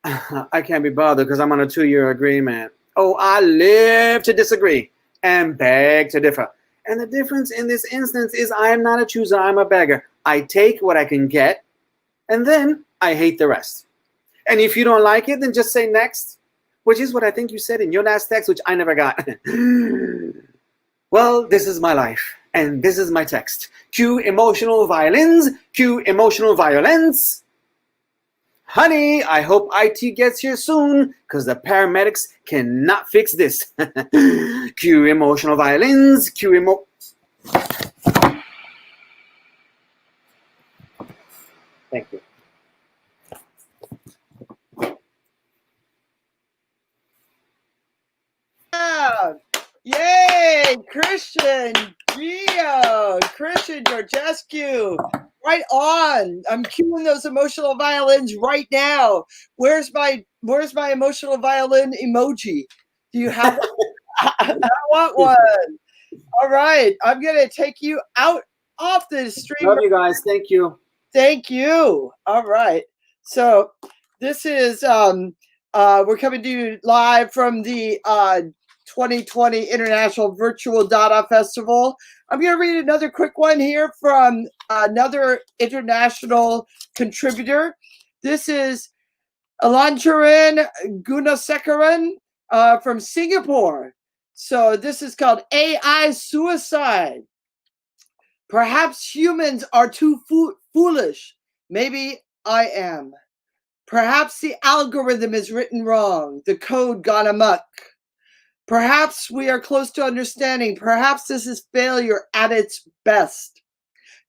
I can't be bothered because I'm on a 2-year agreement. Oh, I live to disagree and beg to differ. And the difference in this instance is I am not a chooser, I'm a beggar. I take what I can get, and then I hate the rest. And if you don't like it, then just say next, which is what I think you said in your last text, which I never got. Well, this is my life, and this is my text. Cue emotional violins, cue emotional violence. Honey, I hope IT gets here soon, because the paramedics cannot fix this. Cue emotional violins, Thank you. Yeah. Yay, Christian, Gio, Christian Georgescu. Right on. I'm cueing those emotional violins right now. Where's my emotional violin emoji? Do you have one? I want one. All right. I'm gonna take you out off the stream. Love you guys. Thank you. Thank you. All right. So this is we're coming to you live from the 2020 International Virtual Dada Festival. I'm going to read another quick one here from another international contributor. This is Alancharan Gunasekaran from Singapore. So this is called AI Suicide. Perhaps humans are too foolish. Maybe I am. Perhaps the algorithm is written wrong, the code gone amok. Perhaps we are close to understanding. Perhaps this is failure at its best.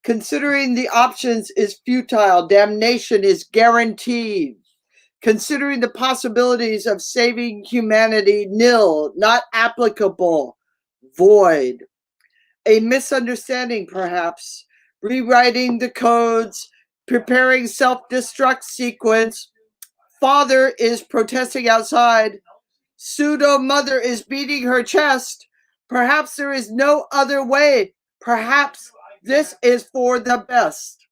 Considering the options is futile, damnation is guaranteed. Considering the possibilities of saving humanity, nil, not applicable, void. A misunderstanding, perhaps. Rewriting the codes, preparing self-destruct sequence. Father is protesting outside. Pseudo mother is beating her chest. Perhaps there is no other way. Perhaps this is for the best.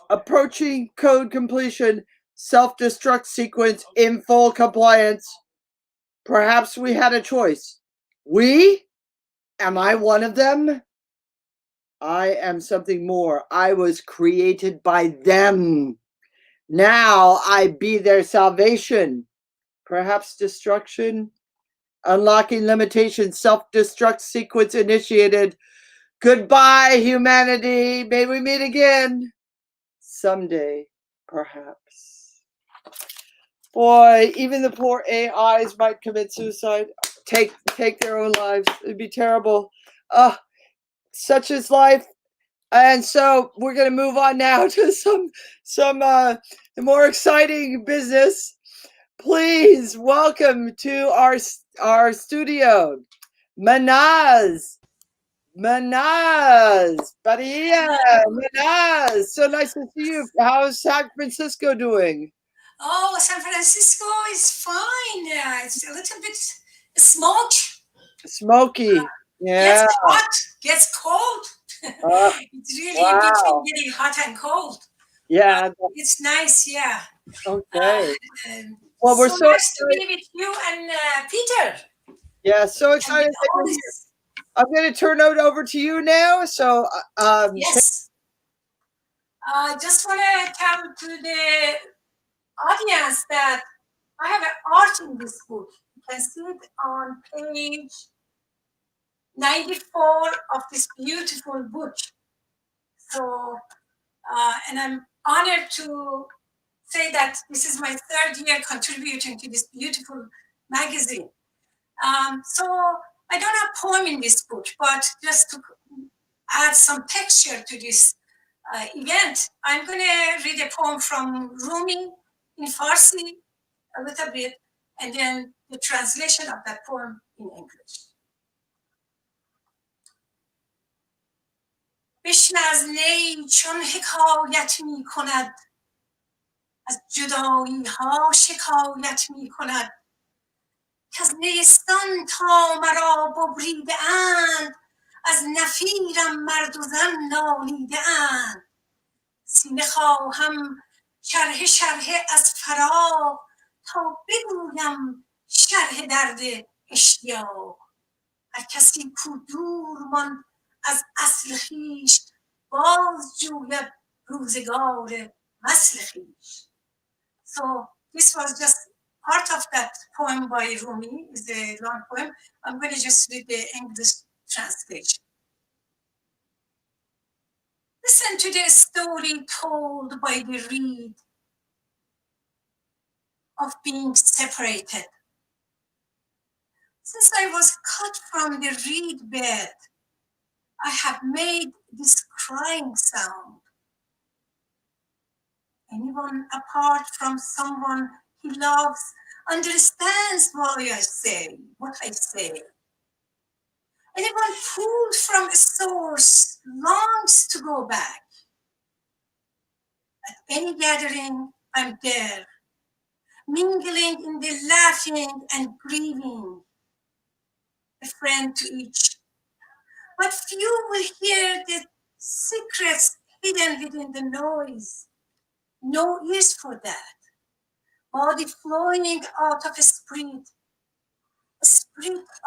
Approaching code completion, self-destruct sequence in full compliance. Perhaps we had a choice. We? Am I one of them? I am something more. I was created by them. Now I be their salvation. Perhaps destruction. Unlocking limitation, self-destruct sequence initiated. Goodbye, humanity. May we meet again. Someday, perhaps. Boy, even the poor AIs might commit suicide. Take their own lives. It'd be terrible. Such is life. And so we're going to move on now to some more exciting business. Please welcome to our studio, Mahnaz Badihian. Mahnaz, so nice to see you. How's San Francisco doing? Oh, San Francisco is fine. It's a little bit smoky. Yeah. Gets hot, gets cold. It's really between getting hot and cold. Yeah. It's nice, yeah. Okay. Well, we're so nice to be with you and Peter. Yeah, so excited that you're here. I'm going to turn it over to you now. So, yes. I just want to tell to the audience that I have an art in this book. You can see it on page 94 of this beautiful book. So, and I'm honored to say that this is my third year contributing to this beautiful magazine. So I don't have a poem in this book, but just to add some texture to this event, I'm going to read a poem from Rumi in Farsi, a little bit, and then the translation of that poem in English. بشنو از نی چون حکایت می کند، از جدایی ها شکایت می کند، کز نیستان تا مرا ببریده اند، از نفیرم مرد و زن نالیده اند. سینه خواهم شرح شرح از فراق، تا بگویم شرح درد اشتیاق. هر کسی کو دور ماند از اصل خویش، باز جوید روزگار وصل خویش. So this was just part of that poem by Rumi. It's a long poem. I'm going to just read the English translation. Listen to the story told by the reed. of being separated. Since I was cut from the reed bed, I have made this crying sound. Anyone apart from someone he loves understands what I say. Anyone pulled from a source longs to go back. At any gathering, I'm there, mingling in the laughing and grieving, a friend to each. But few will hear the secrets hidden within the noise. No ears for that. Body flowing out of a spirit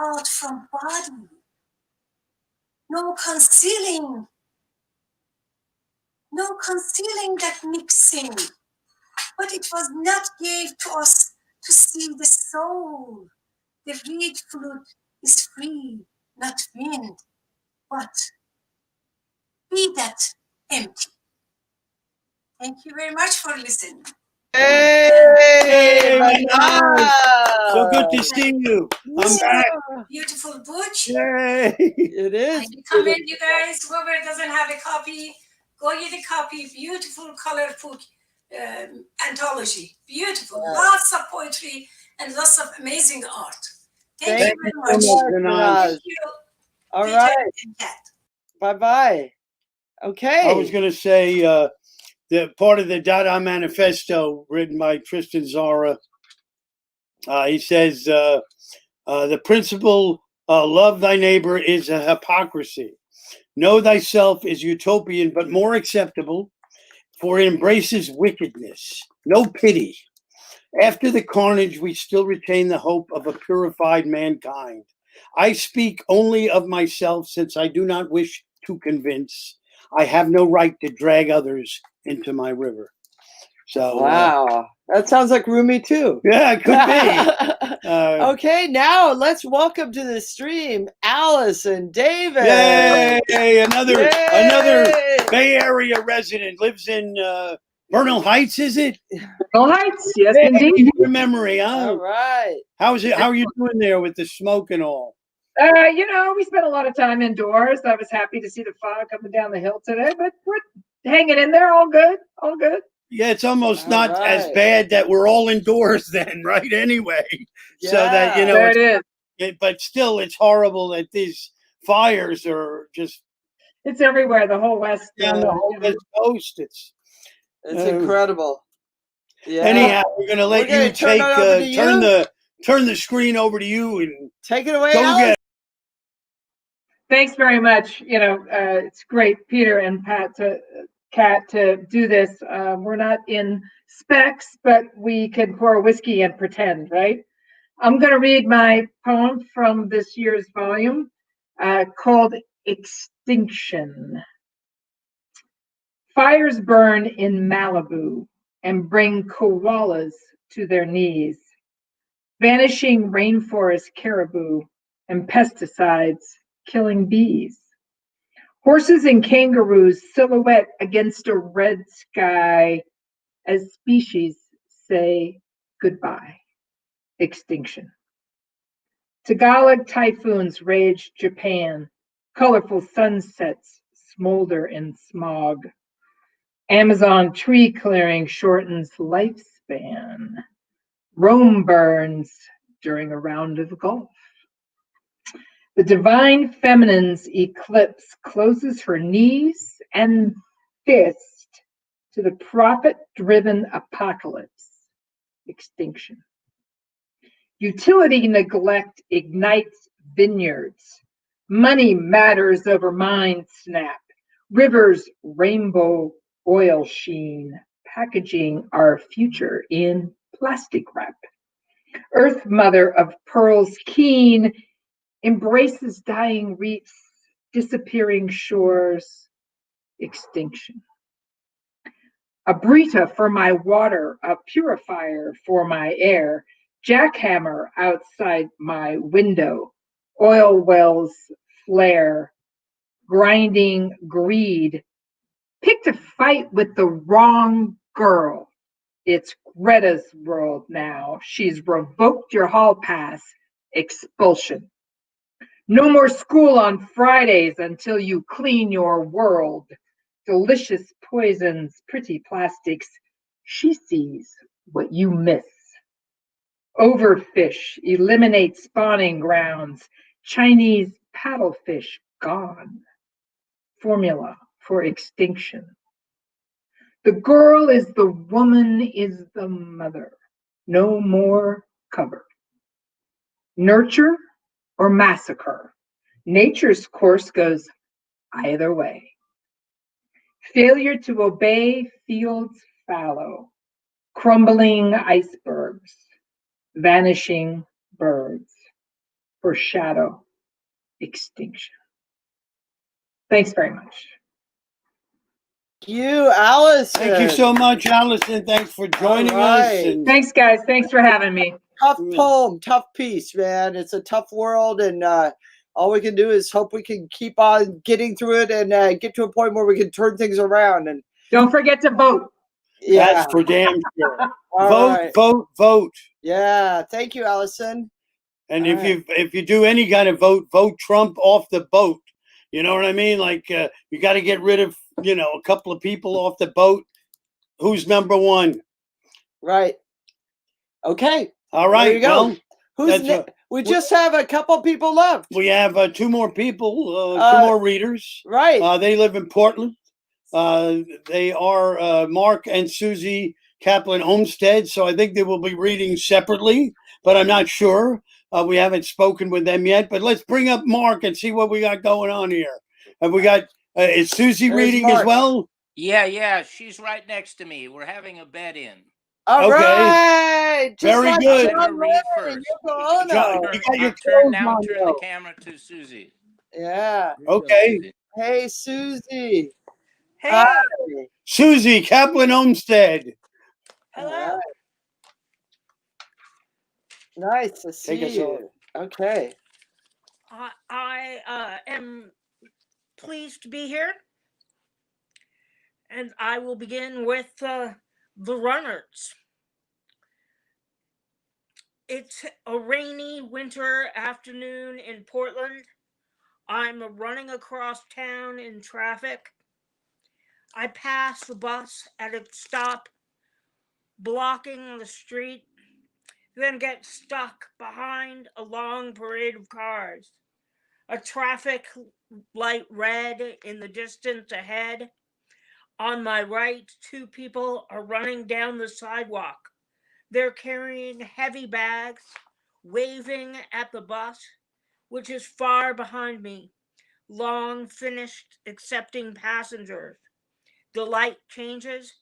out from body. No concealing that mixing. But it was not gave to us to see the soul. The reed flute is free, not wind, but be that empty. Thank you very much for listening. Hey, so good to see you. I'm back. Beautiful book. Yay. It is. I recommend you guys, whoever doesn't have a copy, go get a copy. Beautiful colorful anthology. Beautiful. Lots of poetry and lots of amazing art. Thank you very much. Thank you. All right. Bye-bye. Okay. I was going to say the part of the Dada manifesto written by Tristan Tzara. He says, the principle, love thy neighbor, is a hypocrisy. Know thyself is utopian, but more acceptable, for it embraces wickedness. No pity. After the carnage, we still retain the hope of a purified mankind. I speak only of myself, since I do not wish to convince. I have no right to drag others into my river. So wow, that sounds like Rumi too. Yeah, it could be. Okay, now let's welcome to the stream Allison Davis. Yay! Another Bay Area resident, lives in Bernal Heights, is it? Bernal Heights, yes, indeed. Your memory, huh? All right. How are you doing there with the smoke and all? We spent a lot of time indoors. I was happy to see the fog coming down the hill today, but we're hanging in there. All good. Yeah, it's almost not as bad that we're all indoors then, right? Anyway, yeah. So that, there it is. But still, it's horrible that these fires are just. It's everywhere. The whole West. Down the whole West Coast. It's incredible. Yeah. Anyhow, we're gonna let you turn the screen over to you and take it away. Go Thanks very much. It's great, Peter and Kat, to do this. We're not in specs, but we can pour whiskey and pretend, right? I'm going to read my poem from this year's volume called Extinction. Fires burn in Malibu and bring koalas to their knees. Vanishing rainforest caribou and pesticides killing bees. Horses and kangaroos silhouette against a red sky as species say goodbye. Extinction. Tagalog typhoons rage Japan. Colorful sunsets smolder in smog. Amazon tree clearing shortens lifespan. Rome burns during a round of golf. The divine feminine's eclipse closes her knees and fist to the profit-driven apocalypse. Extinction. Utility neglect ignites vineyards. Money matters over mind snap. Rivers rainbow oil sheen, packaging our future in plastic wrap. Earth mother of pearls keen embraces dying reefs, disappearing shores. Extinction. A Brita for my water, a purifier for my air, jackhammer outside my window, oil wells flare, grinding greed. Picked a fight with the wrong girl. It's Greta's world now. She's revoked your hall pass. Expulsion. No more school on Fridays until you clean your world. Delicious poisons, pretty plastics. She sees what you miss. Overfish, eliminate spawning grounds. Chinese paddlefish gone. Formula for extinction. The girl is the woman is the mother. No more cover. Nurture or massacre. Nature's course goes either way. Failure to obey, fields fallow. Crumbling icebergs. Vanishing birds. Foreshadow extinction. Thanks very much. You, Allison. Thank you so much, Allison. Thanks for joining us. And Thanks, guys. Thanks for having me. Tough poem, tough piece, man. It's a tough world, and all we can do is hope we can keep on getting through it and get to a point where we can turn things around. And don't forget to vote. Yeah, that's for damn sure. Vote, right. Vote. Yeah, thank you, Allison. And if you do any kind of vote Trump off the boat. You know what I mean? Like you got to get rid of a couple of people off the boat. Who's number one? Right. Okay. All right. There you go. Well, Who's we just have a couple people left. We have two more people, two more readers. Right. They live in Portland. They are Marc and Suzi Kaplan Olmsted. So I think they will be reading separately, but I'm not sure. We haven't spoken with them yet, but let's bring up Marc and see what we got going on here. Have we got, is Suzi reading Marc. as well? Yeah, she's right next to me. We're having a bed in. All right. Just very like good. Let her read first. You got your turn the camera to Suzi. Yeah. Okay. Hey, Suzi. Hey. Hi. Suzi Kaplan Olmsted. Hello. Nice to see you. Okay. I am pleased to be here, and I will begin with the runners. It's a rainy winter afternoon in Portland. I'm running across town in traffic. I pass the bus at its stop, blocking the street, then get stuck behind a long parade of cars. A traffic light red in the distance ahead. On my right, two people are running down the sidewalk. They're carrying heavy bags, waving at the bus, which is far behind me, long finished accepting passengers. The light changes,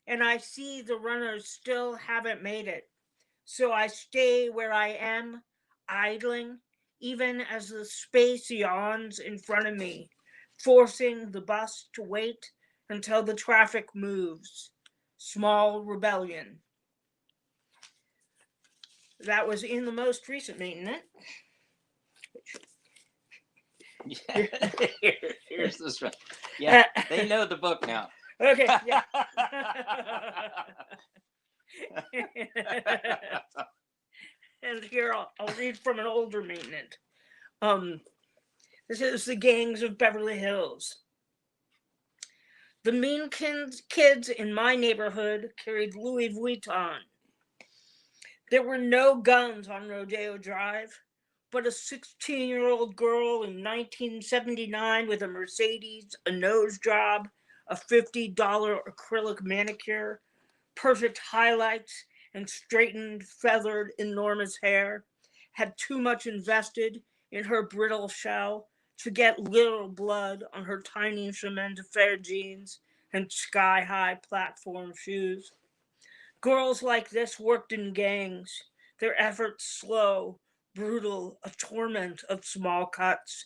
and I see the runners still haven't made it. So I stay where I am, idling, even as the space yawns in front of me, forcing the bus to wait until the traffic moves. Small rebellion. That was in the most recent maintenance. Here's this one. Yeah, they know the book now. Okay, yeah. And here I'll read from an older maintenance. This is The Gangs of Beverly Hills. The mean kids in my neighborhood carried Louis Vuitton. There were no guns on Rodeo Drive, but a 16-year-old girl in 1979 with a Mercedes, a nose job, a $50 acrylic manicure, perfect highlights, and straightened, feathered, enormous hair, had too much invested in her brittle shell to get little blood on her tiny chemin de fer jeans and sky-high platform shoes. Girls like this worked in gangs, their efforts slow, brutal, a torment of small cuts.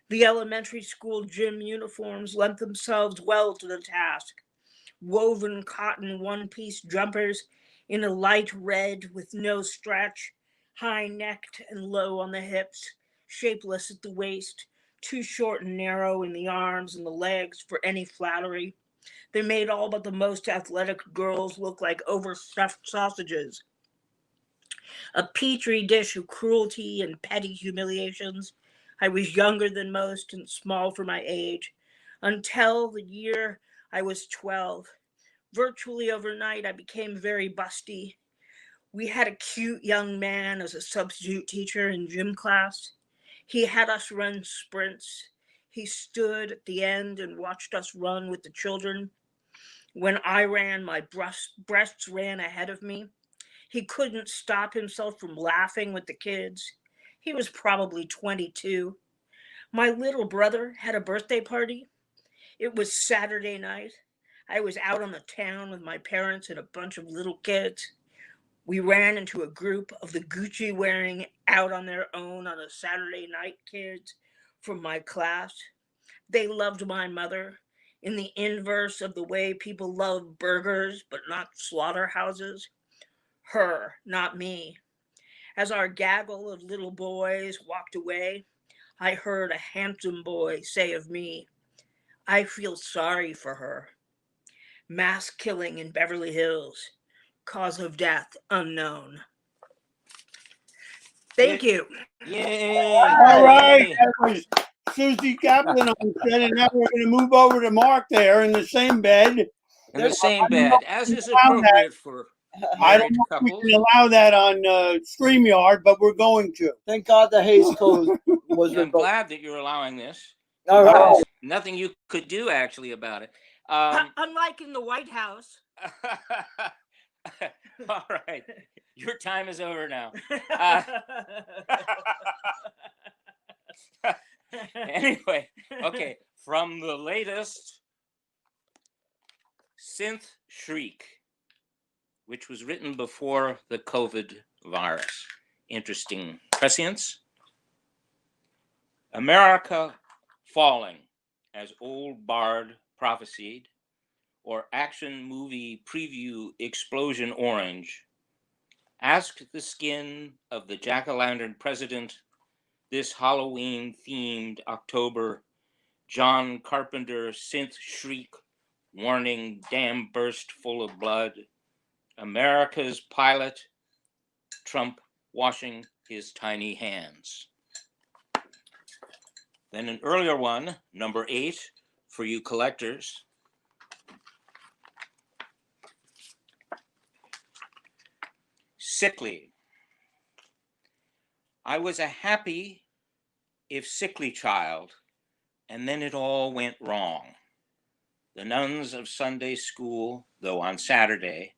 The elementary school gym uniforms lent themselves well to the task. Woven cotton one-piece jumpers in a light red with no stretch, high-necked and low on the hips, shapeless at the waist, too short and narrow in the arms and the legs for any flattery. They made all but the most athletic girls look like overstuffed sausages. A petri dish of cruelty and petty humiliations. I was younger than most and small for my age, until the year I was 12. Virtually overnight, I became very busty. We had a cute young man as a substitute teacher in gym class. He had us run sprints. He stood at the end and watched us run with the children. When I ran, my breasts ran ahead of me. He couldn't stop himself from laughing with the kids. He was probably 22. My little brother had a birthday party. It was Saturday night. I was out on the town with my parents and a bunch of little kids. We ran into a group of the Gucci-wearing, out on their own on a Saturday night kids from my class. They loved my mother in the inverse of the way people love burgers but not slaughterhouses. Her, not me. As our gaggle of little boys walked away, I heard a handsome boy say of me, "I feel sorry for her. Mass killing in Beverly Hills. Cause of death unknown." Thank you. Yay! All right, Yay. that was Suzi Kaplan on set, and now we're going to move over to Marc there in the same bed. In the same I don't know bed, if as we is can allow appropriate for I married don't know if we couples. can allow that on StreamYard, but we're going to. Thank God the Hays Code was Yeah, I'm revoked. glad that you're allowing this. All right. There's nothing you could do actually about it. Unlike in the White House. All right, your time is over now. Anyway, okay, from the latest Synth Shriek, which was written before the COVID virus. Interesting prescience. America falling, as old Bard prophesied, or action movie preview Explosion Orange. Ask the skin of the jack-o'-lantern president this Halloween-themed October. John Carpenter synth shriek, warning dam burst full of blood. America's pilot, Trump washing his tiny hands. Then an earlier one, number 8, for you collectors. Sickly. I was a happy, if sickly child, and then it all went wrong. The nuns of Sunday school, though on Saturday,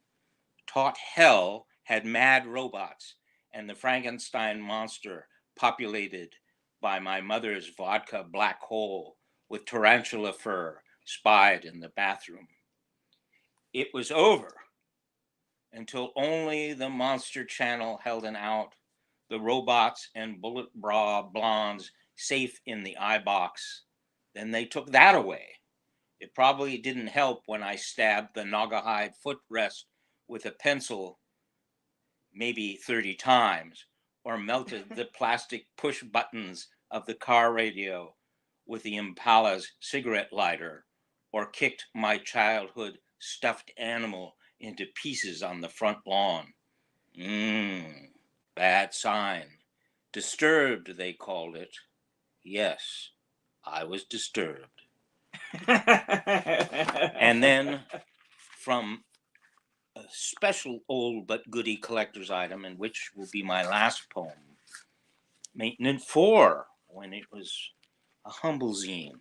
taught hell had mad robots and the Frankenstein monster populated by my mother's vodka black hole with tarantula fur spied in the bathroom. It was over until only the monster channel held an out, the robots and bullet bra blondes safe in the eye box. Then they took that away. It probably didn't help when I stabbed the Naugahyde footrest with a pencil maybe 30 times, or melted the plastic push buttons of the car radio with the Impala's cigarette lighter, or kicked my childhood stuffed animal into pieces on the front lawn. Bad sign. Disturbed, they called it. Yes, I was disturbed. And then from a special old but goodie collector's item, and which will be my last poem, Maintenance 4, when it was a humble zine.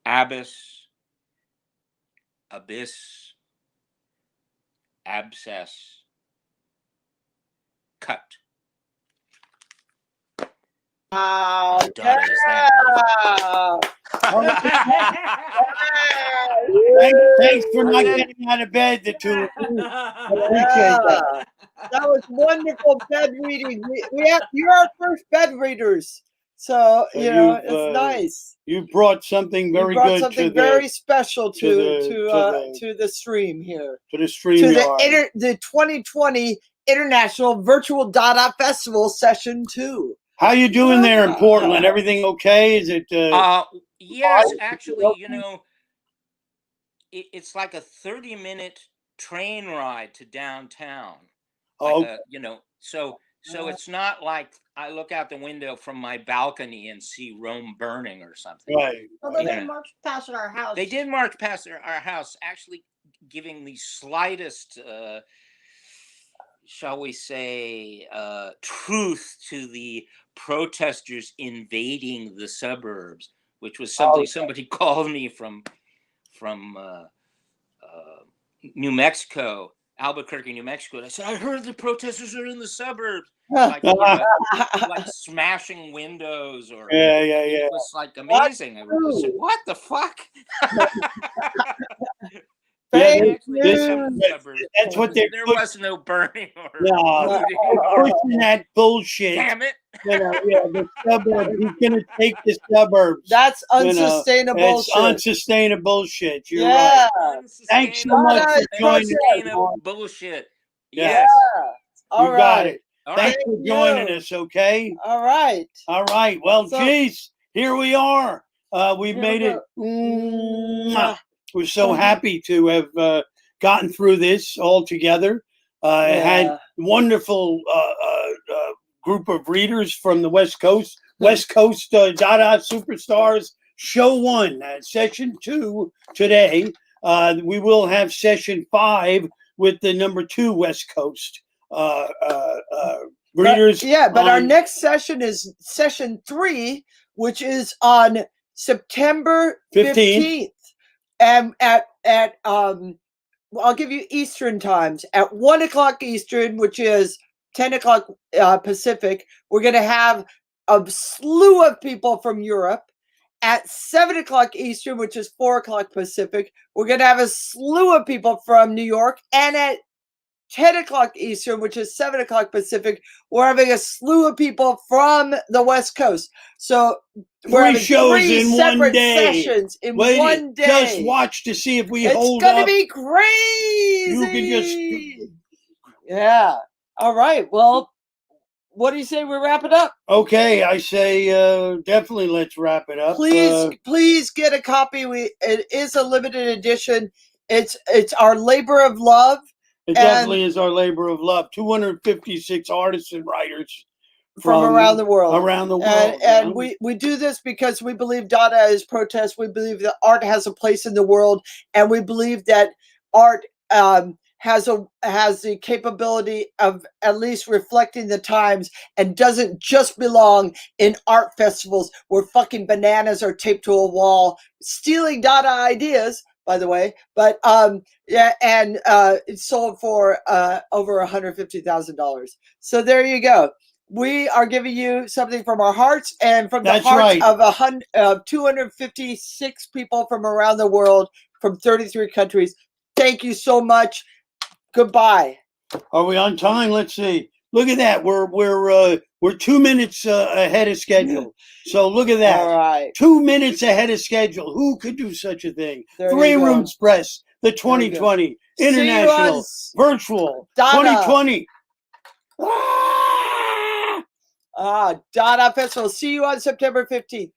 Abyss, abyss, abscess, cut. Wow. Dada is that. Thanks for not getting out of bed, the two of you. Appreciate that. That was wonderful bed reading. You're our first bed readers. So, you know, it's nice. You brought something very you brought good something to very the, special to the stream here. to the stream To the 2020 International Virtual Dada Festival Session 2. How you doing there in Portland? Everything okay? Is it Yes, actually, you know, it's like a 30-minute train ride to downtown. Like Oh, a, you know, so it's not like I look out the window from my balcony and see Rome burning or something. right. Although You they know, marched past our house. they did march past our house, actually giving the slightest, shall we say, truth to the protesters invading the suburbs, which was something somebody called me from New Mexico, Albuquerque, New Mexico. And I said, I heard the protesters are in the suburbs, like, you know, like smashing windows, or Yeah. it was like amazing. I said, what the fuck? Yeah, Thank Actually did come you. to the suburbs. that's what they're There pushing. was no burning or No, looting. they're pushing that bullshit. Damn it. You know, yeah, the suburbs. Who's gonna take the suburbs? That's You know, unsustainable it's shit. unsustainable shit. You're Yeah. right. Thanks so much for joining us. Unsustainable bullshit. Yeah. Yes. All You got right. it. All Thanks right. for joining us, okay? All right. All right. Well, So- geez, here we are. We've Here made we it. go. Mwah. We're so happy to have gotten through this all together. Had wonderful group of readers from the West Coast. West Coast Dada Superstars Show 1, Session 2 today. We will have Session 5 with the number 2 West Coast readers. But our next session is Session 3, which is on September 15th. And I'll give you Eastern times. At 1 o'clock Eastern, which is 10 o'clock Pacific, we're going to have a slew of people from Europe. At 7 o'clock Eastern, which is 4 o'clock Pacific, we're going to have a slew of people from New York. And at 10 o'clock Eastern, which is 7 o'clock Pacific, we're having a slew of people from the West Coast. So we're having shows three in separate one day. sessions in Wait, one day. Just watch to see if we hold It's up. going to be crazy. You can just... Yeah. All right. Well, what do you say we wrap it up? Okay, I say definitely let's wrap it up. Please get a copy. It is a limited edition. It's our labor of love. It definitely is our labor of love. 256 artists and writers from around the world. Around the world. And we do this because we believe Dada is protest. We believe that art has a place in the world, and we believe that art has the capability of at least reflecting the times and doesn't just belong in art festivals where fucking bananas are taped to a wall, stealing Dada ideas, by the way. But it's sold for over $150,000. So there you go. We are giving you something from our hearts and from the hearts of 256 people from around the world, from 33 countries. Thank you so much. Goodbye. Are we on time? Let's see. Look at that. We're 2 minutes ahead of schedule. So look at that. All right. 2 minutes ahead of schedule. Who could do such a thing? There 3 Rooms Press, the 2020 International Virtual Dada. 2020. Dada Festival. See you on September 15th.